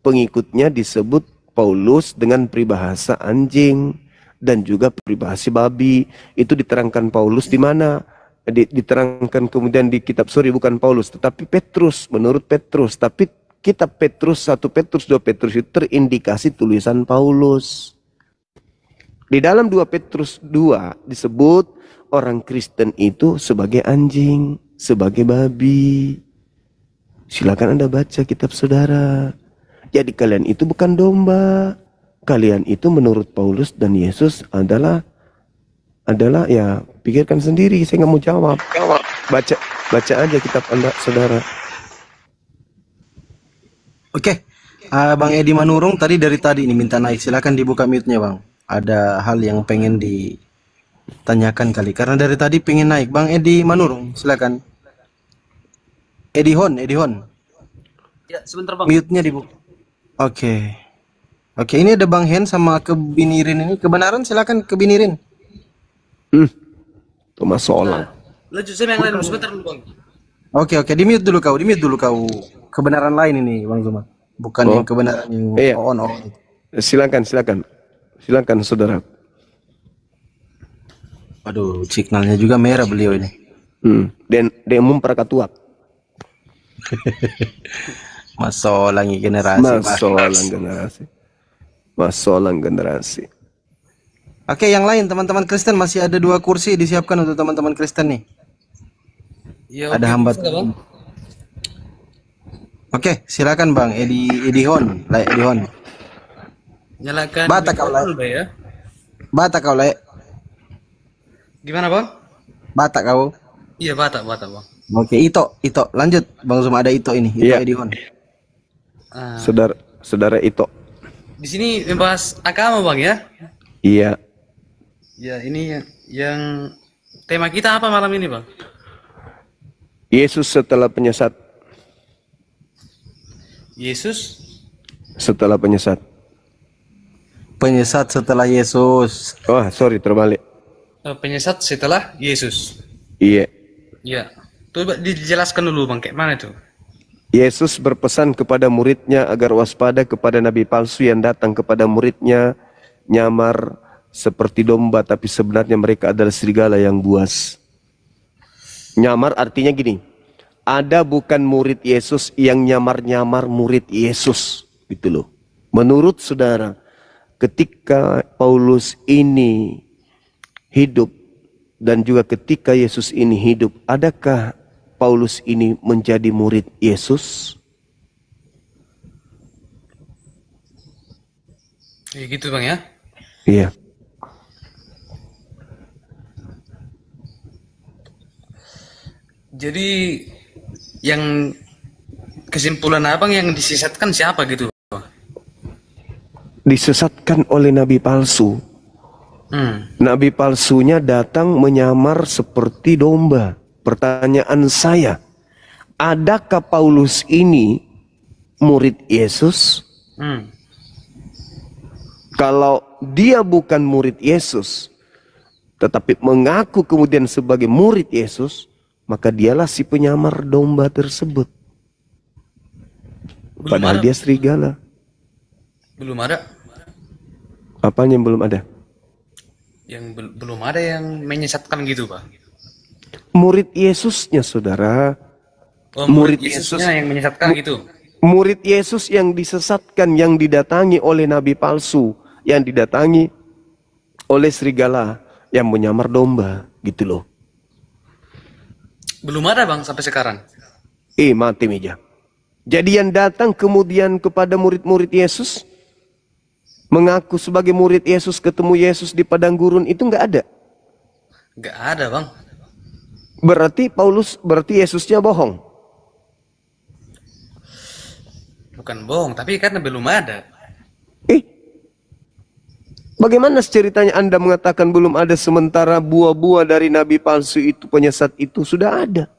S3: pengikutnya disebut Paulus dengan peribahasa anjing dan juga peribahasa babi. Itu diterangkan Paulus di mana? Diterangkan kemudian di kitab, bukan Paulus, tetapi Petrus, menurut Petrus. Tapi kitab Petrus, 1 Petrus, 2 Petrus itu terindikasi tulisan Paulus. Di dalam 2 Petrus 2 disebut orang Kristen itu sebagai anjing, sebagai babi. Silakan Anda baca kitab saudara. Jadi kalian itu bukan domba. Kalian itu menurut Paulus dan Yesus adalah ya, pikirkan sendiri, saya nggak mau jawab. Baca aja kitab Anda saudara.
S5: Oke. Bang Edi Manurung dari tadi ini minta naik. Silakan dibuka mute-nya, Bang. Ada hal yang pengen ditanyakan kali. Karena dari tadi pengen naik. Bang Edi Manurung, silakan. Edi Hon.
S8: Ya, sebentar Bang.
S5: Mute-nya dibuka. Oke, ini ada Bang Hen sama Kebinirin ini. Kebenaran silakan Kebinirin.
S3: Thomas Solang.
S8: Lanjut saya yang lain sebentar dulu Bang.
S5: Oke, di mute dulu kau. Kebenaran lain ini Bang Zuma. Bukan yang kebenaran yang on.
S3: Silakan saudara.
S5: Aduh, signalnya juga merah beliau ini.
S3: Dan demum perkatuak.
S5: Masolang generasi. Oke, yang lain teman-teman Kristen masih ada 2 kursi disiapkan untuk teman-teman Kristen nih.
S8: Ya,
S5: ada hambatan. Oke, silakan Bang Edi Hon.
S8: Nyalakan.
S5: Bata kau
S8: ya.
S5: Bata kau
S8: Gimana Bang?
S5: Bata kau.
S8: Iya, bata Bang.
S5: Oke, Ito. Lanjut Bang Zuma, ada Ito ini. Ito Edi Hon.
S3: Saudara Ito.
S8: Di sini membahas agama Bang ya?
S3: Iya.
S8: Ya, ini yang tema kita apa malam ini Bang?
S3: Yesus setelah penyesat.
S8: Yesus
S3: setelah penyesat.
S5: Penyesat setelah Yesus.
S3: Oh, sorry, terbalik.
S8: Penyesat setelah Yesus.
S3: Iya.
S8: Ya. Coba dijelaskan dulu Bang, kayak mana itu?
S3: Yesus berpesan kepada muridnya agar waspada kepada nabi palsu yang datang kepada muridnya nyamar seperti domba, tapi sebenarnya mereka adalah serigala yang buas. Nyamar artinya gini, ada bukan murid Yesus yang nyamar-nyamar murid Yesus, gitu loh. Menurut saudara, ketika Paulus ini hidup dan juga ketika Yesus ini hidup, adakah Paulus ini menjadi murid Yesus?
S8: Ya gitu Bang ya.
S3: Iya.
S8: Jadi yang kesimpulan abang yang disesatkan siapa gitu?
S3: Disesatkan oleh nabi palsu. Nabi palsunya datang menyamar seperti domba. Pertanyaan saya, adakah Paulus ini murid Yesus? Kalau dia bukan murid Yesus, tetapi mengaku kemudian sebagai murid Yesus, maka dialah si penyamar domba tersebut. Padahal dia serigala.
S8: Belum ada.
S3: Apanya yang belum ada?
S8: Yang belum ada yang menyesatkan gitu Pak.
S3: Murid Yesusnya, saudara.
S8: Oh, murid Yesusnya yang menyesatkan gitu.
S3: Murid Yesus yang disesatkan, yang didatangi oleh nabi palsu, yang didatangi oleh serigala, yang menyamar domba, gitu loh.
S8: Belum ada Bang sampai sekarang.
S3: Mati meja. Jadi yang datang kemudian kepada murid-murid Yesus, mengaku sebagai murid Yesus, ketemu Yesus di padang gurun, itu nggak ada.
S8: Nggak ada Bang.
S3: Berarti Yesusnya bohong.
S8: Bukan bohong, tapi karena belum ada.
S3: Bagaimana ceritanya Anda mengatakan belum ada, sementara buah-buah dari nabi palsu itu, penyesat itu sudah ada?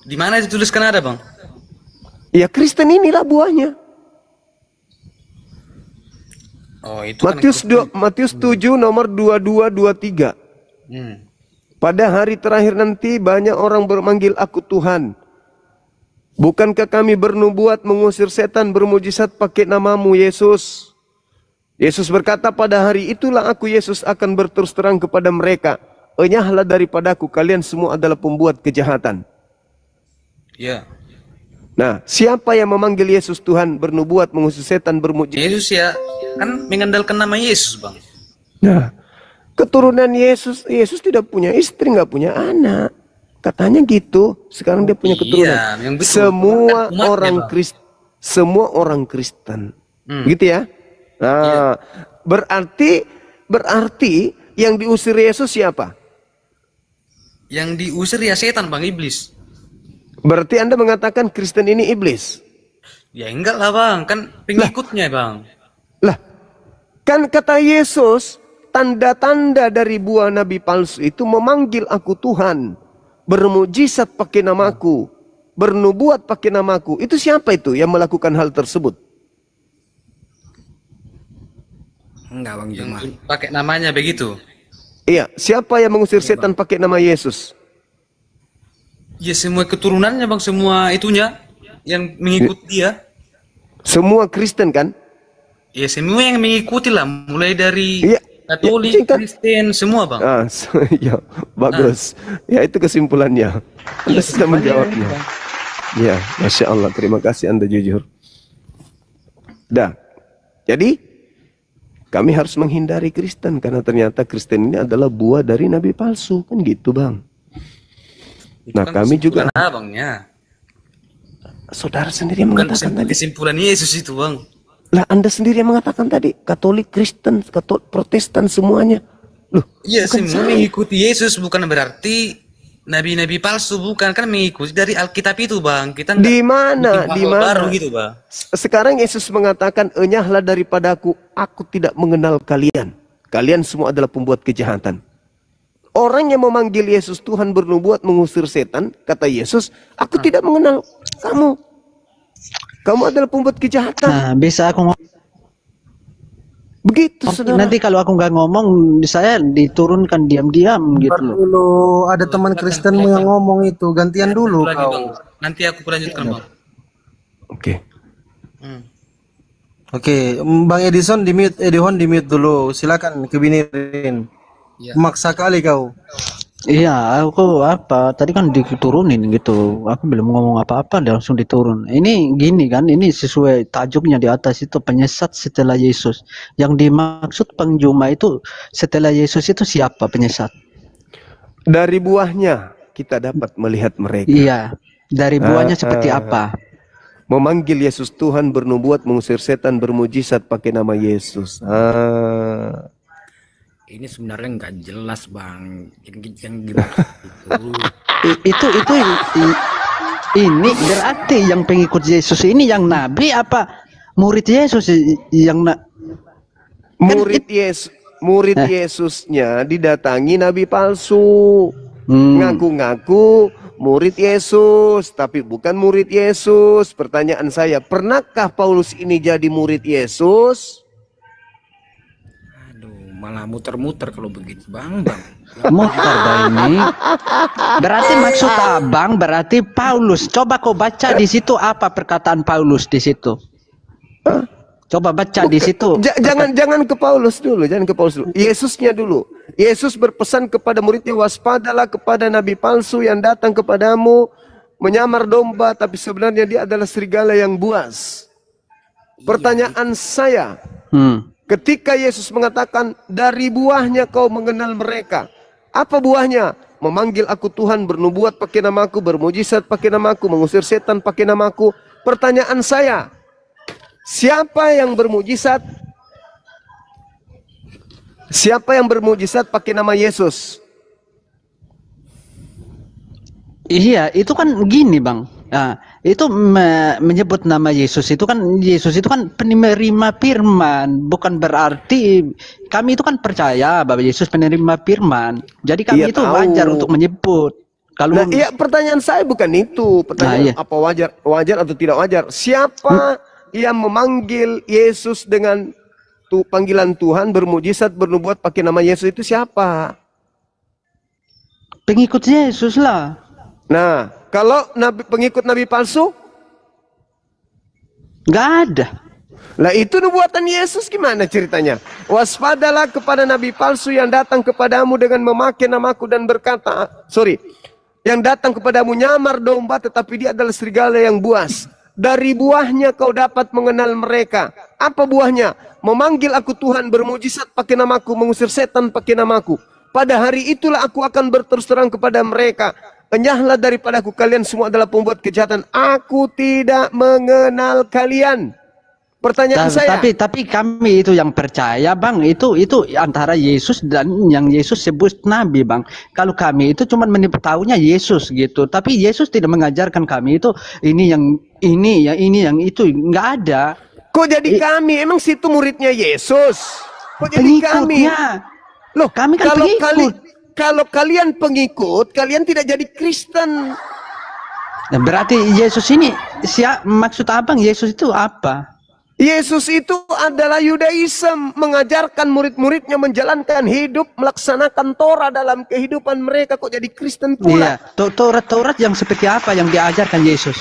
S8: Di mana dituliskan ada Bang?
S3: Ya Kristen inilah buahnya.
S8: Oh, itu
S3: Matius 7 nomor 22-23. Pada hari terakhir nanti banyak orang memanggil aku Tuhan. Bukankah kami bernubuat, mengusir setan, bermujizat pakai namamu Yesus? Yesus berkata, pada hari itulah aku Yesus akan berterus terang kepada mereka, enyahlah daripadaku, kalian semua adalah pembuat kejahatan.
S8: Ya.
S3: Nah, siapa yang memanggil Yesus Tuhan, bernubuat, mengusir setan, bermujizat?
S8: Yesus ya, kan mengandalkan nama Yesus Bang.
S3: Nah, keturunan Yesus tidak punya istri, nggak punya anak. Katanya gitu. Sekarang dia punya keturunan.
S8: Iya, betul.
S3: Semua orang Kristen. Begitu ya? Nah, berarti yang diusir Yesus siapa?
S8: Yang diusir ya setan Bang, iblis.
S3: Berarti Anda mengatakan Kristen ini iblis?
S8: Ya enggak lah Bang, kan pengikutnya Bang.
S3: Lah, kan kata Yesus, tanda-tanda dari buah nabi palsu itu memanggil aku Tuhan, bermujizat pakai namaku, bernubuat pakai namaku. Itu siapa itu yang melakukan hal tersebut?
S4: Enggak Bang Juma.
S8: Pakai namanya begitu.
S3: Iya, siapa yang mengusir setan pakai nama Yesus?
S8: Ya semua keturunannya Bang, semua itunya yang mengikuti dia.
S3: Semua Kristen kan?
S8: Ya semua yang mengikuti lah, mulai dari Katolik, Kristen, semua Bang.
S3: Ya, bagus. Ya itu kesimpulannya. Anda sudah menjawabnya. Ya, Masya Allah, terima kasih Anda jujur. Jadi kami harus menghindari Kristen, karena ternyata Kristen ini adalah buah dari nabi palsu, kan gitu Bang. Nah, kami juga
S8: Bangnya.
S3: Saudara sendiri yang mengatakan tadi.
S8: Kesimpulan Yesus itu Bang.
S3: Lah Anda sendiri yang mengatakan tadi, Katolik, Kristen, Protestan semuanya. Loh,
S8: iya, semua mengikuti Yesus, bukan berarti nabi-nabi palsu, bukan, kan mengikuti dari Alkitab itu Bang. Kita
S3: di mana?
S8: Baru gitu Bang.
S3: Sekarang Yesus mengatakan, enyahlah daripadaku, aku tidak mengenal kalian. Kalian semua adalah pembuat kejahatan. Orang yang memanggil Yesus Tuhan, bernubuat, mengusir setan, kata Yesus, aku tidak mengenal kamu. Kamu adalah pembuat kejahatan.
S9: Nah, bisa aku ngomong.
S3: Begitu, saudara.
S9: Nanti kalau aku nggak ngomong, saya diturunkan diam-diam gitu loh.
S5: Dulu ada teman Kristenmu yang ngomong itu, gantian dulu
S8: lagi,
S5: kau.
S8: Bang. Nanti aku lanjutkan Bang.
S3: Oke.
S5: Oke, Bang Edison di mute, Edihon di mute dulu. Silakan kebinirin.
S8: Ya.
S5: Maksa kali kau.
S9: Iya, aku tadi kan diturunin gitu. Aku belum ngomong apa-apa, dia langsung diturun. Ini gini kan, ini sesuai tajuknya di atas itu, penyesat setelah Yesus. Yang dimaksud Bang Juma itu setelah Yesus itu siapa penyesat?
S3: Dari buahnya kita dapat melihat mereka.
S9: Iya, dari buahnya seperti apa?
S3: Memanggil Yesus Tuhan, bernubuat, mengusir setan, bermujizat pakai nama Yesus.
S10: Ini sebenarnya nggak jelas, Bang. Yang gimana
S9: itu ini berarti yang pengikut Yesus ini yang nabi apa murid Yesus yang
S3: murid Yesusnya didatangi nabi palsu. Ngaku-ngaku murid Yesus, tapi bukan murid Yesus. Pertanyaan saya, pernahkah Paulus ini jadi murid Yesus?
S10: Malah muter-muter kalau begitu, Bang.
S9: Muter ini. Berarti maksud Abang berarti Paulus. Coba kau baca di situ apa perkataan Paulus di situ. Coba baca di situ.
S3: Jangan ke Paulus dulu, jangan ke Paulus dulu. Yesusnya dulu. Yesus berpesan kepada muridnya, waspadalah kepada nabi palsu yang datang kepadamu menyamar domba, tapi sebenarnya dia adalah serigala yang buas. Pertanyaan saya, ketika Yesus mengatakan, dari buahnya kau mengenal mereka. Apa buahnya? Memanggil aku Tuhan, bernubuat pakai namaku, bermujizat pakai namaku, mengusir setan pakai namaku. Pertanyaan saya, siapa yang bermujizat? Siapa yang bermujizat pakai nama Yesus?
S9: Iya, itu kan gini, Bang. Nah, itu menyebut nama Yesus itu kan penerima firman, bukan berarti kami itu kan percaya bahwa Yesus penerima firman. Jadi kami itu wajar untuk menyebut. Kalau
S3: pertanyaan saya bukan itu. Pertanyaan apa wajar atau tidak wajar? Siapa yang memanggil Yesus dengan panggilan Tuhan, bermujizat, bernubuat pakai nama Yesus itu siapa?
S9: Pengikut Yesus lah.
S3: Nah, kalau pengikut nabi palsu?
S9: Nggak ada.
S3: Lah itu nubuatan Yesus gimana ceritanya? Waspadalah kepada nabi palsu yang datang kepadamu dengan memakai namaku dan berkata, yang datang kepadamu nyamar domba tetapi dia adalah serigala yang buas. Dari buahnya kau dapat mengenal mereka. Apa buahnya? Memanggil aku Tuhan, bermujizat pakai namaku, mengusir setan pakai namaku. Pada hari itulah aku akan berterus terang kepada mereka. Enyahlah daripadaku, kalian semua adalah pembuat kejahatan. Aku tidak mengenal kalian. Pertanyaan saya.
S9: Tapi kami itu yang percaya, Bang, itu antara Yesus dan yang Yesus sebut nabi, Bang. Kalau kami itu cuma tahunya Yesus gitu. Tapi Yesus tidak mengajarkan kami itu ini yang itu, nggak ada.
S3: Kok jadi kami? Emang situ muridnya Yesus? Kok jadi kami? Loh,
S9: kami kan
S3: kalau kalian pengikut, kalian tidak jadi Kristen.
S9: Nah, berarti Yesus ini maksud Abang Yesus itu apa?
S3: Yesus itu adalah Yudaism, mengajarkan murid-muridnya menjalankan hidup, melaksanakan Torah dalam kehidupan mereka. Kok jadi Kristen pula?
S9: Iya, Taurat yang seperti apa yang diajarkan Yesus?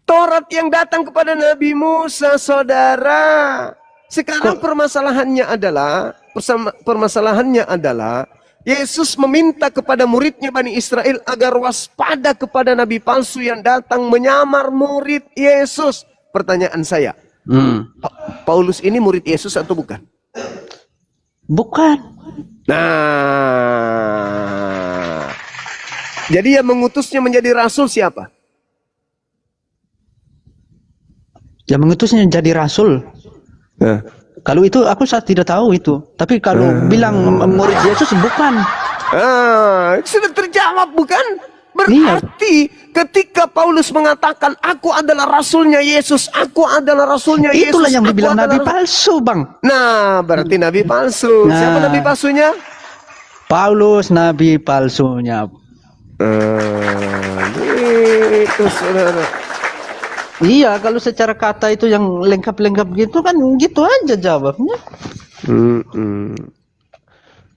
S3: Taurat yang datang kepada Nabi Musa, saudara. Sekarang permasalahannya adalah Yesus meminta kepada muridnya Bani Israel agar waspada kepada nabi palsu yang datang menyamar murid Yesus. Pertanyaan saya, Paulus ini murid Yesus atau bukan?
S9: Bukan.
S3: Nah, jadi yang mengutusnya menjadi rasul siapa?
S9: Yang mengutusnya jadi rasul. Kalau itu aku tidak tahu itu. Tapi kalau bilang murid Yesus bukan.
S3: Sudah terjawab bukan? Berarti ketika Paulus mengatakan aku adalah rasulnya Yesus, aku adalah rasulnya Yesus.
S9: Itulah yang dibilang nabi palsu, Bang.
S3: Nah, berarti nabi palsu. Siapa nabi palsunya?
S9: Paulus nabi palsunya.
S3: Itu saudara.
S9: Iya, kalau secara kata itu yang lengkap-lengkap gitu kan gitu aja jawabnya.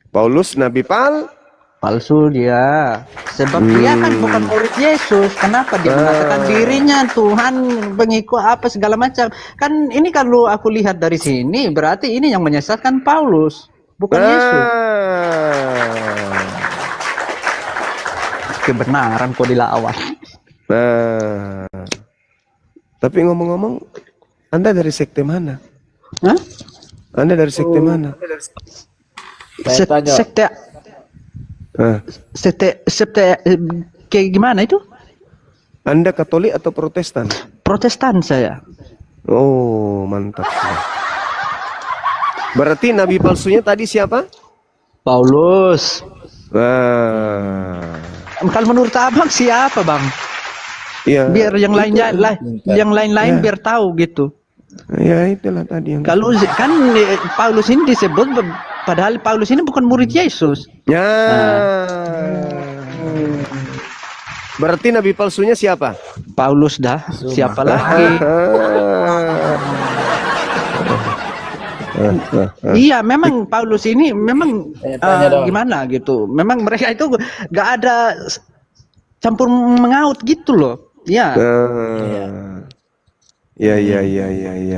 S3: Paulus nabi
S9: palsu dia. Sebab dia kan bukan murid Yesus. Kenapa dia mengatakan dirinya Tuhan, pengikut apa segala macam. Kan ini kalau aku lihat dari sini berarti ini yang menyesatkan Paulus, bukan Yesus. Kebenaran kok dilawan.
S3: Tapi ngomong-ngomong, Anda dari sekte mana?
S9: Hah?
S3: Anda dari sekte mana?
S9: Sekte Kayak gimana itu?
S3: Anda Katolik atau Protestan?
S9: Protestan saya.
S3: Oh, mantap. Berarti nabi palsunya tadi siapa?
S9: Paulus.
S3: Wah.
S9: Kalau menurut abang siapa, Bang?
S3: Ya,
S9: biar yang lainnya lain biar tahu gitu.
S3: Ya itulah tadi yang.
S9: Kalau kan Paulus ini disebut, padahal Paulus ini bukan murid Yesus.
S3: Ya. Berarti nabi palsunya siapa?
S9: Paulus dah. Siapa lagi? Iya, memang Paulus ini memang gimana gitu. Memang mereka itu gak ada campur mengaut gitu loh. Ya. Ya.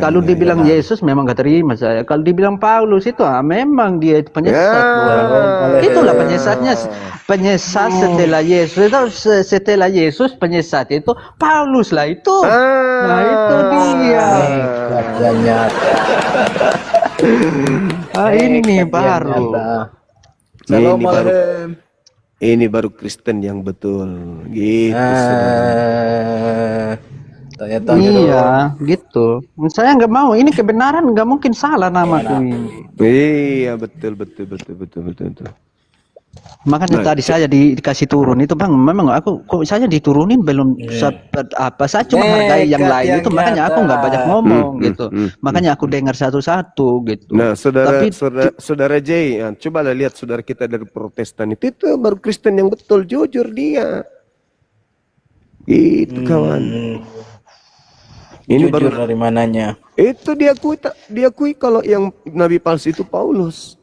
S9: Kalau dibilang Yesus memang gak terima saya. Kalau dibilang Paulus itu memang dia penyesat. Itulah penyesatnya. Penyesat setelah Yesus itu penyesat itu Paulus lah itu. Nah itu dia. Ini baru.
S3: Ini baru Kristen yang betul. Gitu.
S9: Iya, gitu. Saya nggak mau. Ini kebenaran, nggak mungkin salah namaku ini.
S3: Iya, betul.
S9: Makanya tadi saya dikasih turun itu, Bang. Memang kok saya diturunin belum seperti apa. Saya cuma hargai yang lain itu, makanya aku nggak banyak ngomong gitu. Makanya aku dengar satu-satu gitu.
S3: Nah, saudara J, cobalah lihat saudara kita dari Protestan itu baru Kristen yang betul, jujur dia. Gitu kawan. Ini
S11: jujur baru dari mananya?
S3: Itu diakui kalau yang nabi palsu itu Paulus.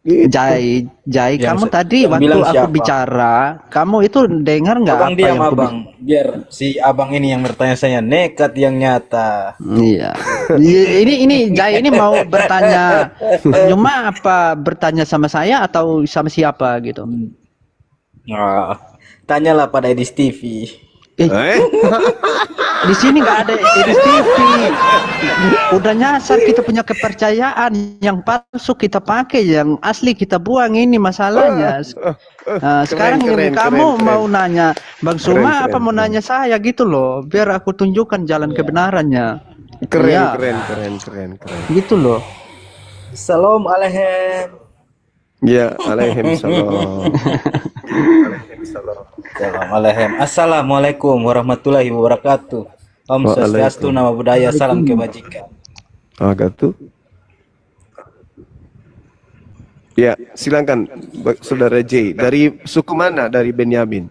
S3: Gitu.
S9: Jai, kamu tadi waktu aku bicara, kamu itu dengar nggak?
S11: Abang diam, abang. Biar si abang ini yang bertanya saya, nekat yang nyata.
S9: Iya. Ini Jai ini mau bertanya, cuma apa bertanya sama saya atau sama siapa gitu?
S11: Tanyalah pada Edis TV.
S9: Di sini nggak ada Edis TV. Udah nyasar kita punya kepercayaan, yang palsu kita pakai, yang asli kita buang, ini masalahnya. Sekarang kamu mau nanya Bang Suma apa mau nanya saya gitu loh, biar aku tunjukkan jalan kebenarannya.
S3: Keren.
S9: Gitu loh.
S11: Assalamualaikum.
S3: Ya, waalaikumsalam.
S11: Assalamualaikum warahmatullahi wabarakatuh. Om Swastiastu, nama budaya, salam kebajikan.
S3: Tuh. Ya, silakan saudara J. Dari suku mana? Dari Benyamin.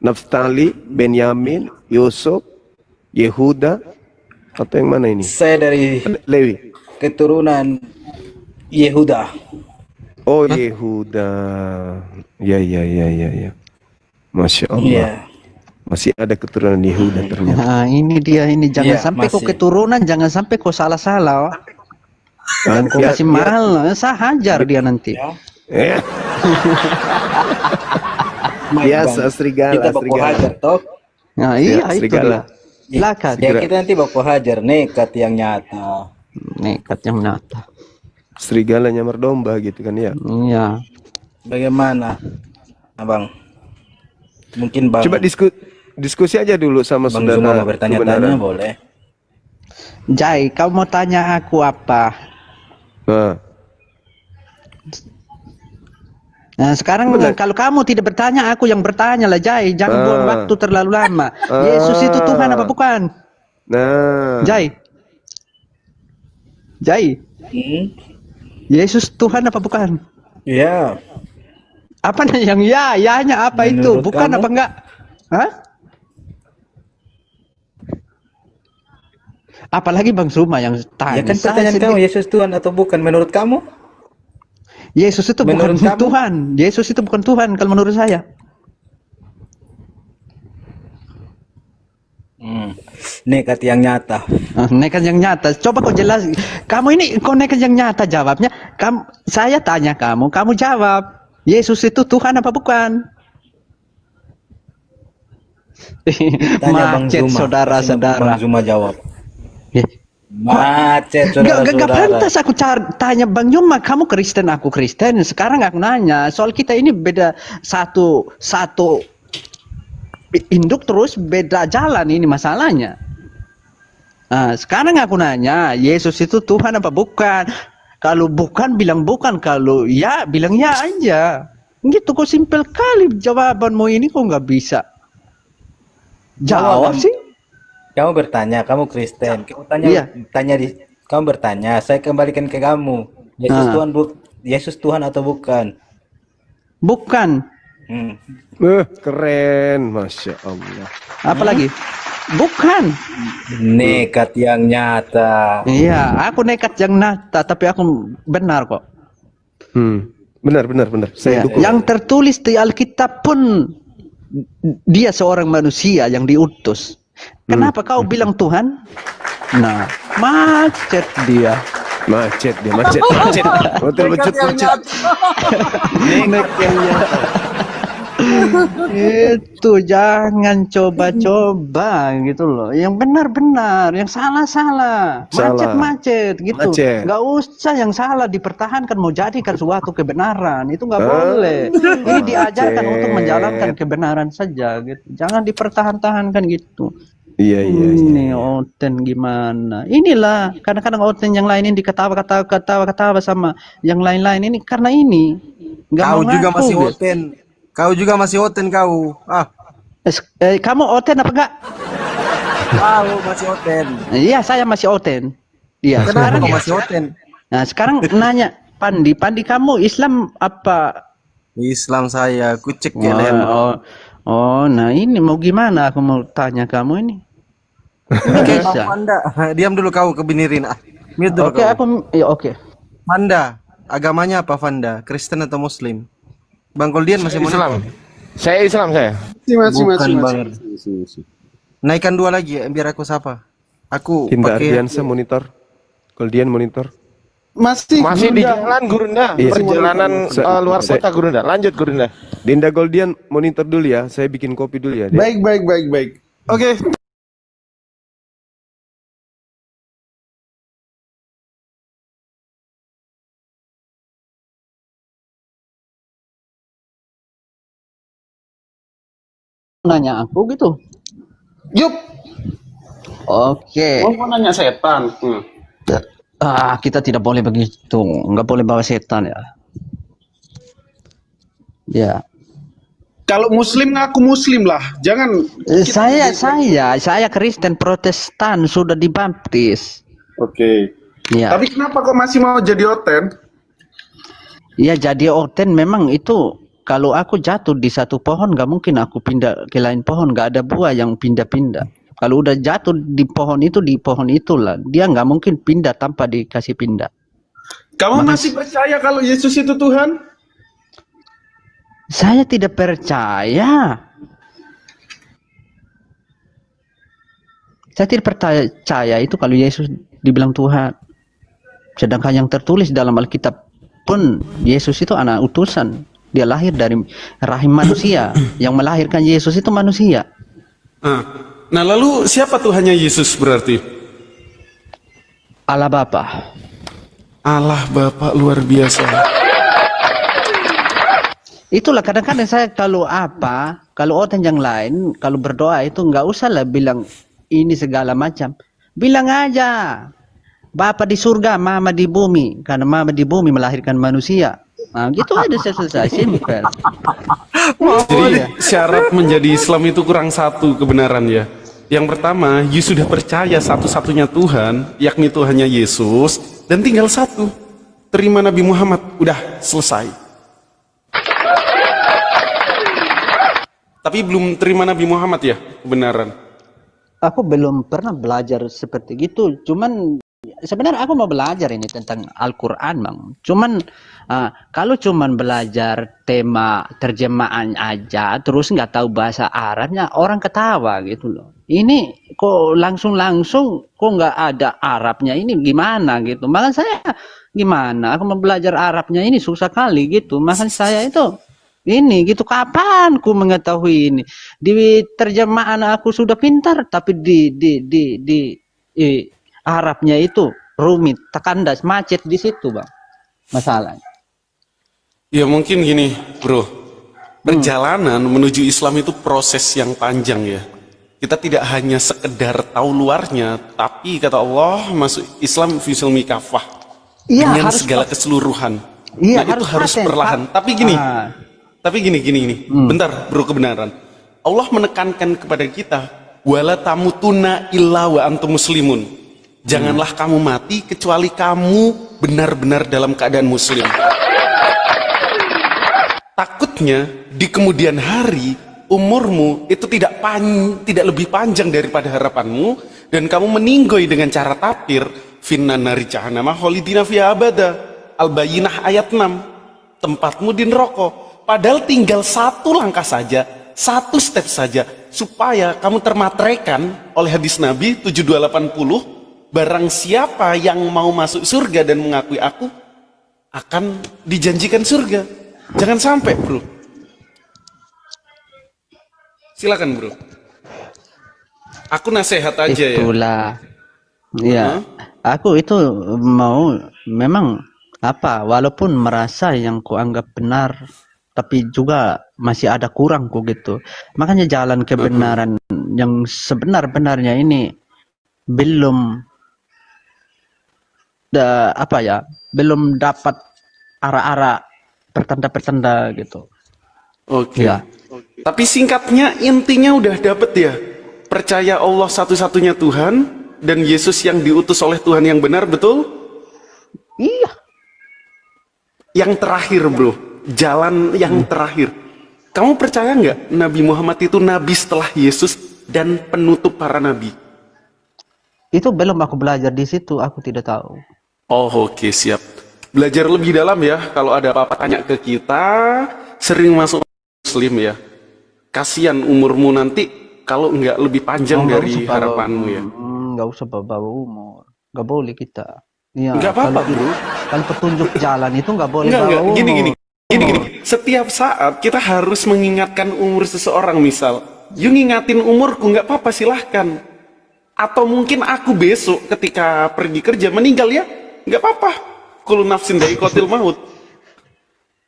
S3: Naftali, Benyamin, Yusuf, Yehuda, atau yang mana ini?
S11: Saya dari
S3: Lewi.
S11: Keturunan Yehuda.
S3: Oh, Yehuda. Ya. Masya Allah.
S11: Ya.
S3: Masih ada keturunan Yehuda ternyata.
S9: Nah, ini dia, ini jangan sampai kok keturunan, jangan sampai kok salah-salah. Dan kok kasih mahal, saya hajar dia nanti.
S3: Biasa serigala.
S11: Kita baku hajar toh.
S9: Nah, iya itu dia. Silakan.
S11: Ya kita nanti baku hajar, nekat yang nyata.
S9: Nekat yang nyata.
S3: Serigala nyamar domba gitu kan ya?
S9: Iya.
S11: Bagaimana, Abang? Mungkin Bang.
S3: Coba diskusi aja dulu sama
S11: Bang
S3: saudara.
S11: Zuma mau bertanya-tanya boleh.
S9: Jai, kamu mau tanya aku apa? Nah sekarang kalau kamu tidak bertanya, aku yang bertanya lah, Jai. Jangan buang waktu terlalu lama. Yesus itu Tuhan apa bukan? Jai. Yesus Tuhan apa bukan?
S11: Iya.
S9: Apa yang ya-nya apa itu? Bukan kamu? Apa enggak? Hah? Apalagi Bang Suma yang tanya.
S11: Ya kan pertanyaan kamu, Yesus Tuhan atau bukan menurut kamu?
S9: Yesus itu bukan Tuhan. Yesus itu bukan Tuhan kalau menurut saya.
S11: Nekat yang nyata.
S9: Nekat yang nyata. Coba kau jelas. Kamu ini kau nekat yang nyata jawabnya. Saya tanya kamu jawab. Yesus itu Tuhan apa bukan?
S11: Tanya Bang
S9: Macet
S11: Zuma.
S9: saudara-saudara.
S11: Bang Zuma jawab. Macet,
S9: Gak pantas aku tanya Bang Juma, kamu Kristen, aku Kristen. Sekarang aku nanya, soal kita ini beda satu induk terus beda jalan, ini masalahnya. Nah, sekarang aku nanya, Yesus itu Tuhan apa bukan? Kalau bukan bilang bukan, kalau ya bilang ya aja. Gitu kok, simpel kali jawabanmu ini, kok nggak bisa jawab sih?
S11: Kamu bertanya, kamu Kristen. Kamu kamu bertanya, saya kembalikan ke kamu. Yesus Tuhan atau bukan?
S9: Bukan.
S3: Keren, Masya Allah.
S9: Apalagi? Bukan.
S11: Nekat yang nyata.
S9: Iya, aku nekat yang nyata, tapi aku benar kok.
S3: Benar. Saya dukung.
S9: Yang tertulis di Alkitab pun dia seorang manusia yang diutus. Kenapa kau bilang Tuhan? Nah, macet dia.
S3: Macet. Hotel macet.
S9: Nekat yang nyata. Itu jangan coba-coba gitu loh. Yang benar-benar, yang salah-salah, macet-macet gitu. Gak usah yang salah dipertahankan, mau jadikan suatu kebenaran, itu nggak boleh. Ini diajarkan untuk menjalankan kebenaran saja gitu. Jangan dipertahan-tahankan gitu.
S3: Iya.
S9: Ini Oten gimana? Inilah kadang-kadang Oten yang lain ini diketawa-ketawa sama yang lain-lain ini karena ini.
S5: Kau juga masih Oten. Kau juga masih Oten kau.
S9: Kamu Oten apa enggak?
S5: Kau masih Oten.
S9: Iya, saya masih Oten. Iya.
S5: Kenapa kau masih Oten?
S9: Nah, sekarang nanya Pandi kamu Islam apa?
S5: Islam saya, ku cek
S9: nah ini mau gimana? Aku mau tanya kamu ini.
S5: Panda, diam dulu kau kebinirin.
S9: Oke.
S5: Panda, agamanya apa Panda? Kristen atau Muslim? Bang Goldian masih
S3: Islam. Saya Islam saya.
S5: Masih. Naikkan 2 lagi biar aku sapa. Aku
S3: pakai monitor. Goldian monitor.
S1: Masih
S3: di jalan Gurunda. Perjalanan luar kota Gurunda. Lanjut Gurunda. Dinda Goldian monitor dulu ya. Saya bikin kopi dulu ya.
S1: Baik. Oke.
S9: Nanya aku gitu.
S1: Yup.
S9: Oke.
S1: Mau nanya setan.
S9: Kita tidak boleh begitu. Nggak boleh bawa setan ya. Ya.
S1: Kalau Muslim ngaku Muslim lah. Jangan.
S9: Saya Kristen Protestan sudah dibaptis.
S1: Oke.
S9: Ya.
S1: Tapi kenapa kok masih mau jadi Oten?
S9: Ya jadi Oten memang itu. Kalau aku jatuh di satu pohon, nggak mungkin aku pindah ke lain pohon. Nggak ada buah yang pindah-pindah. Kalau udah jatuh di pohon itulah. Dia nggak mungkin pindah tanpa dikasih pindah.
S1: Kamu masih percaya kalau Yesus itu Tuhan?
S9: Saya tidak percaya. Saya tidak percaya itu kalau Yesus dibilang Tuhan. Sedangkan yang tertulis dalam Alkitab pun Yesus itu anak utusan. Dia lahir dari rahim manusia. Yang melahirkan Yesus itu manusia.
S1: Nah lalu siapa Tuhannya Yesus berarti?
S9: Allah Bapa.
S1: Allah Bapa luar biasa.
S9: Itulah kadang-kadang saya kalau Oten yang lain, kalau berdoa itu nggak usah lah bilang ini segala macam. Bilang aja, Bapa di surga, Mama di bumi. Karena Mama di bumi melahirkan manusia. Nah, gitu aja selesai, simpel.
S1: Jadi syarat menjadi Islam itu kurang satu kebenaran ya. Yang pertama, you sudah percaya satu-satunya Tuhan, yakni Tuhannya Yesus, dan tinggal satu, terima Nabi Muhammad, udah selesai. Tapi belum terima Nabi Muhammad ya, kebenaran.
S9: Aku belum pernah belajar seperti gitu, cuman sebenarnya aku mau belajar ini tentang Al-Quran, Bang. Cuman kalau cuman belajar tema terjemahan aja, terus nggak tahu bahasa Arabnya, orang ketawa gitu loh. Ini kok langsung kok nggak ada Arabnya, ini gimana gitu. Makanya saya gimana, aku mau belajar Arabnya ini susah kali gitu. Makanya saya itu ini gitu, kapan ku mengetahui ini? Di terjemahan aku sudah pintar, tapi di Arabnya itu rumit, kandas, macet di situ, Bang. Masalahnya.
S1: Ya mungkin gini, bro. Perjalanan menuju Islam itu proses yang panjang ya. Kita tidak hanya sekedar tahu luarnya, tapi kata Allah masuk Islam fisilmi kafah. Dengan segala keseluruhan. Nah itu harus perlahan. Tapi gini, bentar bro, kebenaran. Allah menekankan kepada kita, wala tamutuna illa wa antum muslimun. Janganlah kamu mati kecuali kamu benar-benar dalam keadaan muslim. Takutnya di kemudian hari umurmu itu tidak lebih panjang daripada harapanmu dan kamu meninggoy dengan cara tapir finna nari jahannama khalidina fiha abada. Al-Bayyinah ayat 6. Tempatmu di neraka. Padahal tinggal satu langkah saja, satu step saja supaya kamu termateraikan oleh hadis Nabi 7280. Barang siapa yang mau masuk surga dan mengakui aku akan dijanjikan surga. Jangan sampai, bro. Silakan, bro. Aku nasihat aja ya.
S9: Itulah. Iya. Aku itu mau memang walaupun merasa yang kuanggap benar, tapi juga masih ada kurangku gitu. Makanya jalan kebenaran yang sebenar-benarnya ini belum belum dapat arah-arah pertanda-pertanda gitu.
S1: Oke. Ya. Tapi singkatnya intinya udah dapet ya. Percaya Allah satu-satunya Tuhan dan Yesus yang diutus oleh Tuhan yang benar, betul?
S9: Iya.
S1: Yang terakhir, bro, jalan yang terakhir. Kamu percaya nggak Nabi Muhammad itu nabi setelah Yesus dan penutup para nabi?
S9: Itu belum aku belajar di situ, aku tidak tahu.
S1: Oh, oke, siap. Belajar lebih dalam ya. Kalau ada apa-apa tanya ke kita, sering masuk muslim ya. Kasihan umurmu nanti kalau nggak lebih panjang dari harapanmu ya.
S9: Nggak usah bawa umur, nggak boleh kita. Ya,
S1: nggak apa-apa, bro.
S9: Kalau petunjuk jalan itu nggak boleh bawa umur.
S1: Gini. Setiap saat kita harus mengingatkan umur seseorang, misal. You ngingatin umurku, nggak apa-apa, silahkan. Atau mungkin aku besok ketika pergi kerja meninggal ya, nggak apa-apa. Kullu nafsin dha'iqatul maut.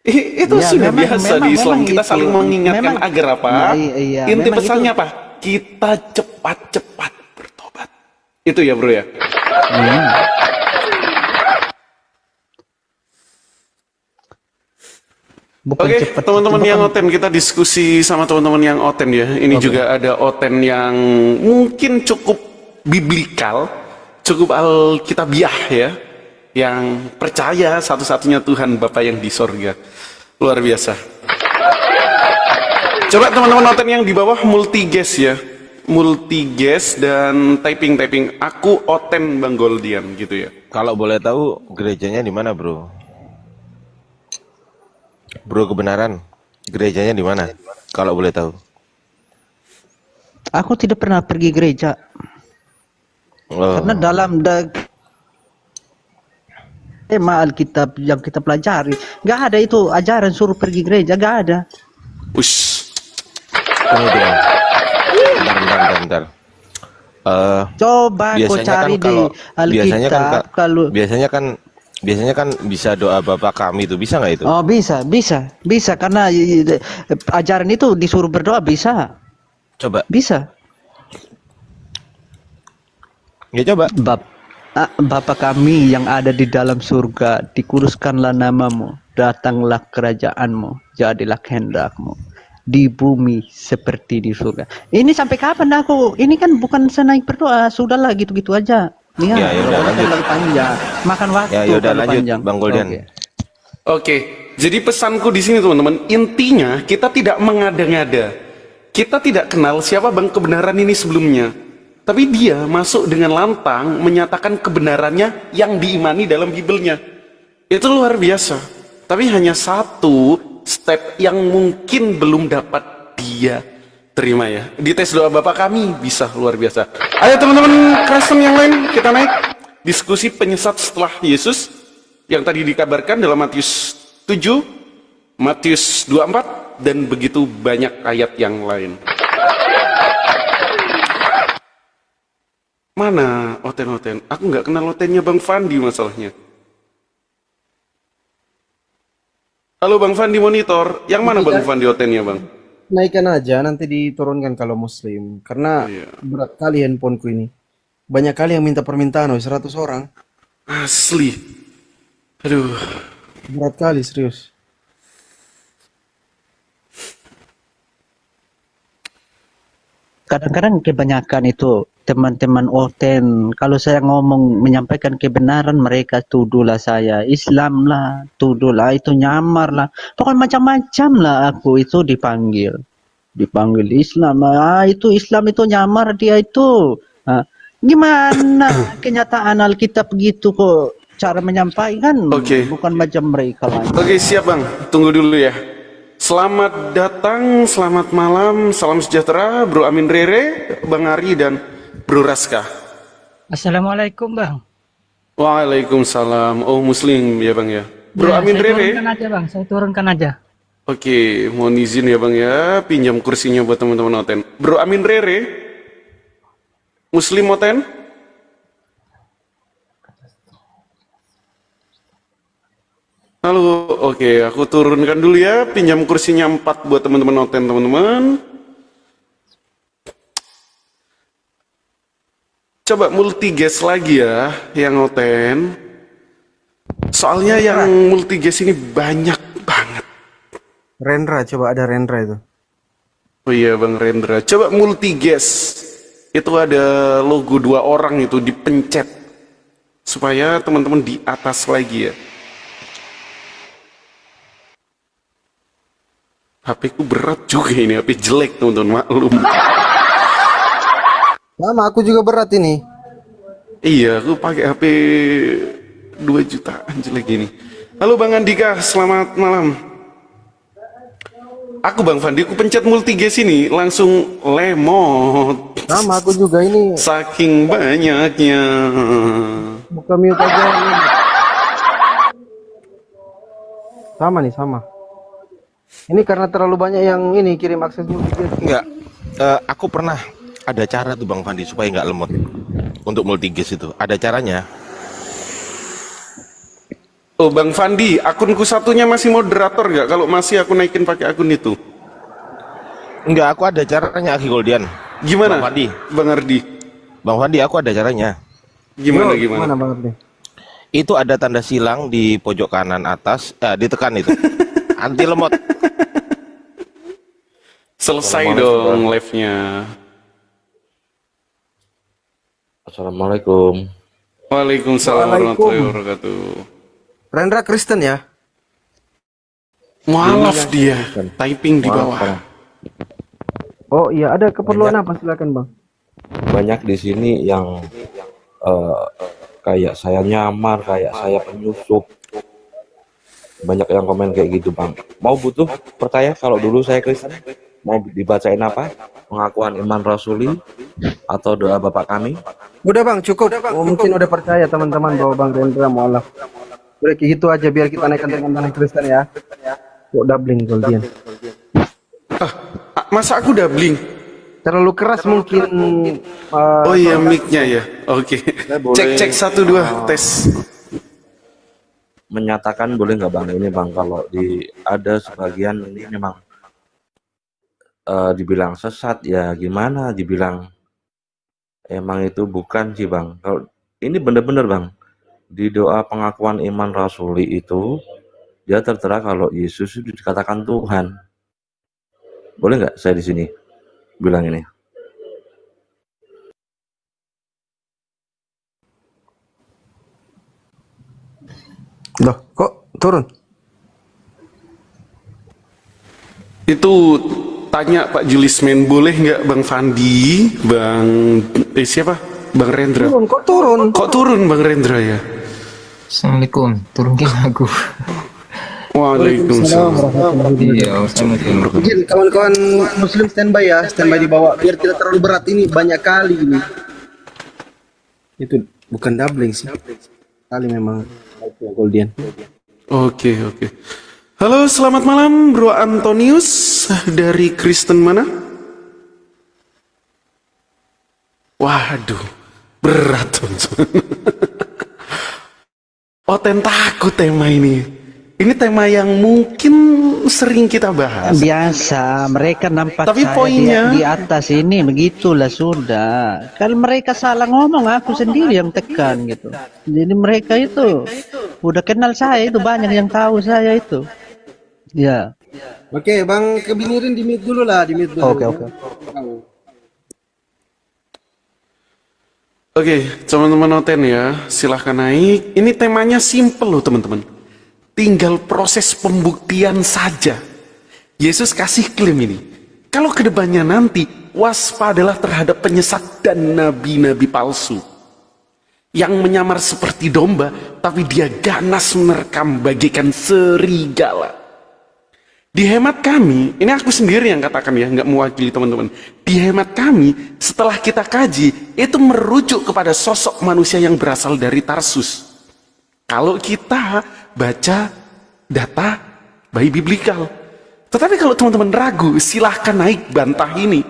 S1: Itu ya, sudah biasa di Islam. Kita saling mengingatkan agar apa? Inti pesannya apa? Kita cepat-cepat bertobat. Itu ya, bro ya. Oke, teman-teman yang oten, kita diskusi sama teman-teman yang oten ya. Ini juga ada oten yang mungkin cukup biblikal, cukup alkitabiah ya, yang percaya satu-satunya Tuhan Bapa yang di sorga. Luar biasa. Coba teman-teman oten yang di bawah multi-guess ya, multi-guess dan typing. Aku oten Bang Goldian gitu ya.
S12: Kalau boleh tahu gerejanya di mana, bro? Bro kebenaran, gerejanya di mana? Kalau boleh tahu.
S9: Aku tidak pernah pergi gereja. Karena dalam tema Alkitab yang kita pelajari, nggak ada itu ajaran suruh pergi gereja, nggak ada.
S12: Bentar.
S9: Coba kau cari di Alkitab.
S12: Biasanya kan bisa doa Bapa kami itu, bisa nggak itu?
S9: Oh bisa karena ajaran itu disuruh berdoa bisa.
S12: Coba.
S9: Bisa.
S12: Ya coba.
S9: Bapa kami yang ada di dalam surga, dikuduskanlah namamu, datanglah kerajaanmu, jadilah kehendakmu di bumi seperti di surga. Ini sampai kapan aku? Ini kan bukan senaik berdoa, sudahlah gitu-gitu aja. Ya udah lanjut. Panjang. Makan waktu.
S12: Ya udah lanjut, panjang. Bang Golden.
S1: Oke. Jadi pesanku di sini teman-teman, intinya kita tidak mengada-ngada. Kita tidak kenal siapa Bang Kebenaran ini sebelumnya. Tapi dia masuk dengan lantang menyatakan kebenarannya yang diimani dalam Bibelnya. Itu luar biasa. Tapi hanya satu step yang mungkin belum dapat dia terima ya. Di tes doa Bapak kami bisa luar biasa. Ayo teman-teman Kristen yang lain, kita naik diskusi penyesat setelah Yesus yang tadi dikabarkan dalam Matius 7, Matius 24 dan begitu banyak ayat yang lain. Mana Oten? Aku nggak kenal Otennya Bang Fandi masalahnya. Halo Bang Fandi monitor. Yang mana Bang Fandi Otennya Bang?
S5: Naikkan aja, nanti diturunkan kalau muslim. Karena berat kali handphoneku ini. Banyak kali yang minta permintaan, 100 orang.
S1: Asli. Aduh.
S5: Berat kali, serius.
S9: Kadang-kadang kebanyakan itu teman-teman Oten, kalau saya ngomong menyampaikan kebenaran, mereka tuduhlah saya Islam lah, tuduhlah itu nyamar lah, pokoknya macam-macam lah. Aku itu dipanggil Islam, itu Islam itu nyamar dia itu. Gimana kenyataan Alkitab begitu kok cara menyampaikan? Bukan macam mereka lagi.
S1: Oke, siap Bang, tunggu dulu ya. Selamat datang, selamat malam, salam sejahtera Bro Amin Rere, Bang Ari dan Bro Raska.
S13: Assalamualaikum Bang.
S1: Waalaikumsalam. Oh Muslim ya Bang ya. Bro Amin Rere.
S13: Turunkan aja Bang, saya turunkan aja.
S1: Oke, mohon izin ya Bang ya, pinjam kursinya buat teman-teman Oten. Bro Amin Rere, Muslim Oten. Halo, oke, aku turunkan dulu ya, pinjam kursinya 4 buat teman-teman Oten, teman-teman. Coba multi guest lagi ya, yang Oten. Soalnya yang multi guest ini banyak banget.
S5: Rendra, coba ada Rendra itu.
S1: Oh iya Bang Rendra, coba multi guest. Itu ada logo 2 orang itu dipencet. Supaya teman-teman di atas lagi ya. HP ku berat juga ini, HP jelek teman-teman, maklum.
S5: Sama, aku juga berat ini.
S1: Iya, aku pakai HP 2 jutaan jelek ini. Halo Bang Andika, selamat malam. Aku Bang Fandi, aku pencet multi guest ini, langsung lemot.
S5: Sama, aku juga ini.
S1: Saking banyaknya.
S5: Buka mute aja. Sama nih, sama. Ini karena terlalu banyak yang ini kirim akses multi guest.
S12: Enggak, aku pernah ada cara tuh Bang Fandi supaya nggak lemot untuk multi guest itu. Ada caranya.
S1: Oh Bang Fandi, akunku satunya masih moderator nggak? Kalau masih aku naikin pakai akun itu.
S12: Enggak, aku ada caranya Aki Goldian.
S1: Gimana?
S12: Bang Fandi.
S1: Bang Ardi.
S12: Bang Fandi, aku ada caranya.
S1: Gimana?
S5: Gimana Bang Ardi?
S12: Itu ada tanda silang di pojok kanan atas, ditekan itu. Anti lemot.
S1: Selesai dong live-nya.
S14: Assalamualaikum.
S1: Waalaikumsalam warahmatullahi wabarakatuh.
S5: Rendra Kristen ya?
S1: Mualaf dia, typing di bawah.
S5: Oh iya, ada keperluan apa? Silakan Bang.
S14: Banyak di sini yang kayak saya nyamar, kayak saya penyusup. Banyak yang komen kayak gitu Bang. Mau butuh percaya kalau dulu saya Kristen? Mau dibacain apa? Pengakuan iman rasuli atau doa Bapak kami?
S5: Udah Bang, cukup. Mungkin udah percaya teman-teman bahwa Bang Rendra mualaf. Udah gitu aja biar kita naikkan teman-teman Kristen ya. Kok doubling Goldian?
S1: Masa aku doubling?
S5: Terlalu keras mungkin.
S1: Oh iya mic-nya ya. Oke. Cek 1 2 tes.
S14: Menyatakan boleh nggak Bang ini Bang, kalau ada sebagian ini memang dibilang sesat ya gimana, dibilang emang itu bukan sih Bang. Kalau ini bener-bener Bang, di doa pengakuan iman rasuli itu dia tertera kalau Yesus itu dikatakan Tuhan. Boleh nggak saya di sini bilang ini?
S5: Loh, kok turun?
S1: Itu tanya Pak Julismen, boleh nggak Bang Fandi, siapa? Bang Rendra.
S5: Kok turun?
S1: Kok turun Bang Rendra ya?
S15: Assalamualaikum, turunkan lagu.
S1: Waalaikumsalam.
S15: Iya,
S5: Izin kawan-kawan Muslim standby ya, standby di bawah biar tidak terlalu berat, ini banyak kali ini. Itu bukan doubling sih, kali memang Goldian.
S1: Oke. Halo, selamat malam Bro Antonius dari Kristen mana? Waduh, Berat teman-teman. Oten takut tema ini. Ini tema yang mungkin sering kita bahas.
S9: Biasa, mereka nampak
S1: tapi
S9: saya
S1: poinnya
S9: di atas ini, begitulah sudah. Kalau mereka salah ngomong, aku sendiri yang tekan gitu. Jadi mereka itu udah kenal saya, itu banyak yang tahu saya itu. Ya.
S5: Oke, Bang Kebinirin di mute dulu lah, di mute dulu.
S9: Oke.
S1: Oke, teman-teman Oten ya, silahkan naik. Ini temanya simple loh teman-teman. Tinggal proses pembuktian saja. Yesus kasih klaim ini. Kalau kedepannya nanti, waspadalah terhadap penyesat dan nabi-nabi palsu. Yang menyamar seperti domba, tapi dia ganas menerkam bagaikan serigala. Di hemat kami, ini aku sendiri yang katakan ya, nggak mewakili teman-teman. Di hemat kami, setelah kita kaji, itu merujuk kepada sosok manusia yang berasal dari Tarsus. Kalau kita baca data bayi biblikal. Tetapi kalau teman-teman ragu, silahkan naik bantah ini.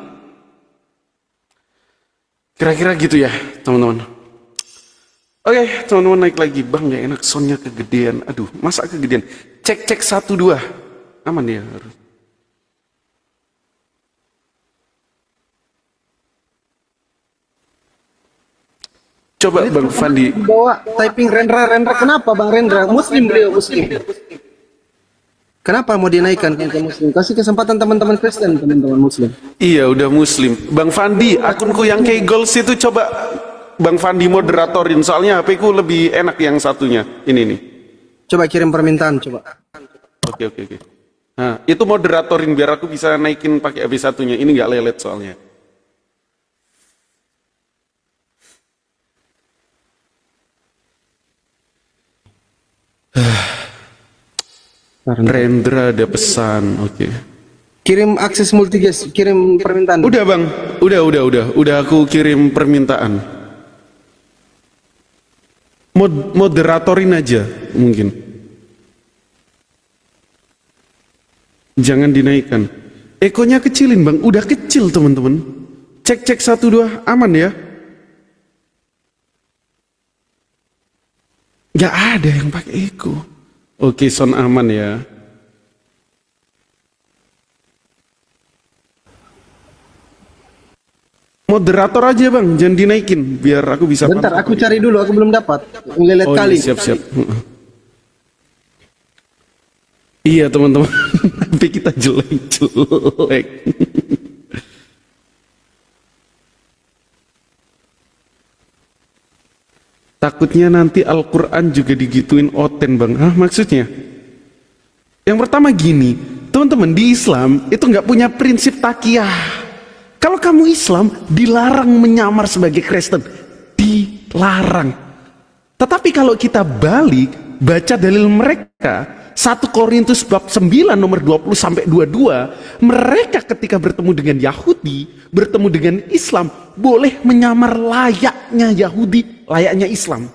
S1: Kira-kira gitu ya, teman-teman. Oke, teman-teman naik lagi. Bang, nggak enak, soundnya kegedean. Aduh, masa kegedean? Cek 1, 2. Aman ya harus. Coba ini Bang Fandi
S5: bawa typing Rendra kenapa Bang Rendra? Muslim beliau Muslim. Kenapa mau dinaikkan ke Muslim? Kasih kesempatan teman-teman Kristen, teman-teman Muslim.
S1: Iya udah Muslim. Bang Fandi, akunku yang Kegels itu coba Bang Fandi moderatorin, soalnya HP ku lebih enak yang satunya. Ini nih.
S5: Coba kirim permintaan coba.
S1: Oke. Nah, itu moderatorin biar aku bisa naikin pakai HP satunya. Ini nggak lelet soalnya. Rendra ada pesan, oke.
S5: Kirim akses multigest, kirim permintaan.
S1: Udah Bang, udah aku kirim permintaan. Moderatorin aja mungkin. Jangan dinaikkan. Ekonya kecilin Bang, udah kecil teman-teman. Cek 1, 2, aman ya. Gak ada yang pakai eko. Oke, sound aman ya. Moderator aja Bang, jangan dinaikin biar aku bisa.
S5: Bentar, aku cari dulu, aku belum dapat. Lelet kali.
S1: Iya, siap. Iya teman-teman, tapi kita jelek. Takutnya nanti Al-Quran juga digituin Oten Bang. Hah maksudnya? Yang pertama gini, teman-teman di Islam itu nggak punya prinsip takiyah. Kalau kamu Islam dilarang menyamar sebagai Kristen, dilarang. Tetapi kalau kita balik baca dalil mereka 1 Korintus bab 9 nomor 20 sampai 22, mereka ketika bertemu dengan Yahudi, bertemu dengan Islam, boleh menyamar layaknya Yahudi, layaknya Islam.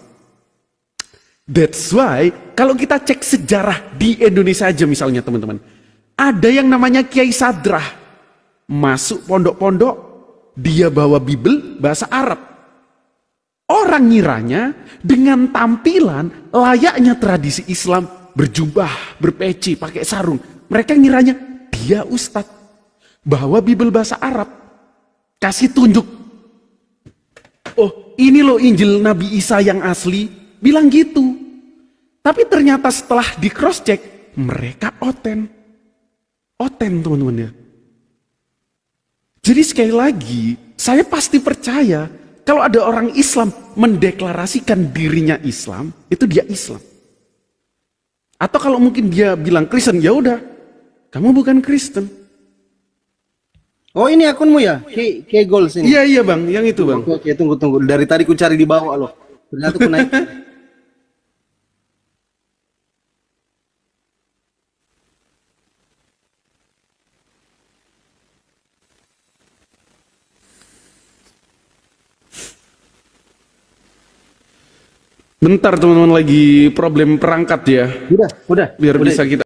S1: That's why kalau kita cek sejarah di Indonesia aja misalnya teman-teman, ada yang namanya Kiai Sadrah, masuk pondok-pondok, dia bawa Bible bahasa Arab. Orang ngiranya dengan tampilan layaknya tradisi Islam, berjubah, berpeci, pakai sarung. Mereka ngiranya dia ustadz, bawa Bible bahasa Arab, kasih tunjuk. Oh, ini loh Injil Nabi Isa yang asli, bilang gitu. Tapi ternyata setelah di cross check, mereka Oten teman-teman ya. Jadi sekali lagi, saya pasti percaya kalau ada orang Islam mendeklarasikan dirinya Islam, itu dia Islam. Atau kalau mungkin dia bilang Kristen, ya udah, kamu bukan Kristen.
S5: Oh ini akunmu ya? Kayak goals ini?
S1: Iya Bang, yang itu Bang.
S5: Oke, tunggu. Dari tadi ku cari di bawah loh. Ternyata ku naik.
S1: Bentar teman-teman, lagi problem perangkat ya.
S5: Udah.
S1: Biar bisa kita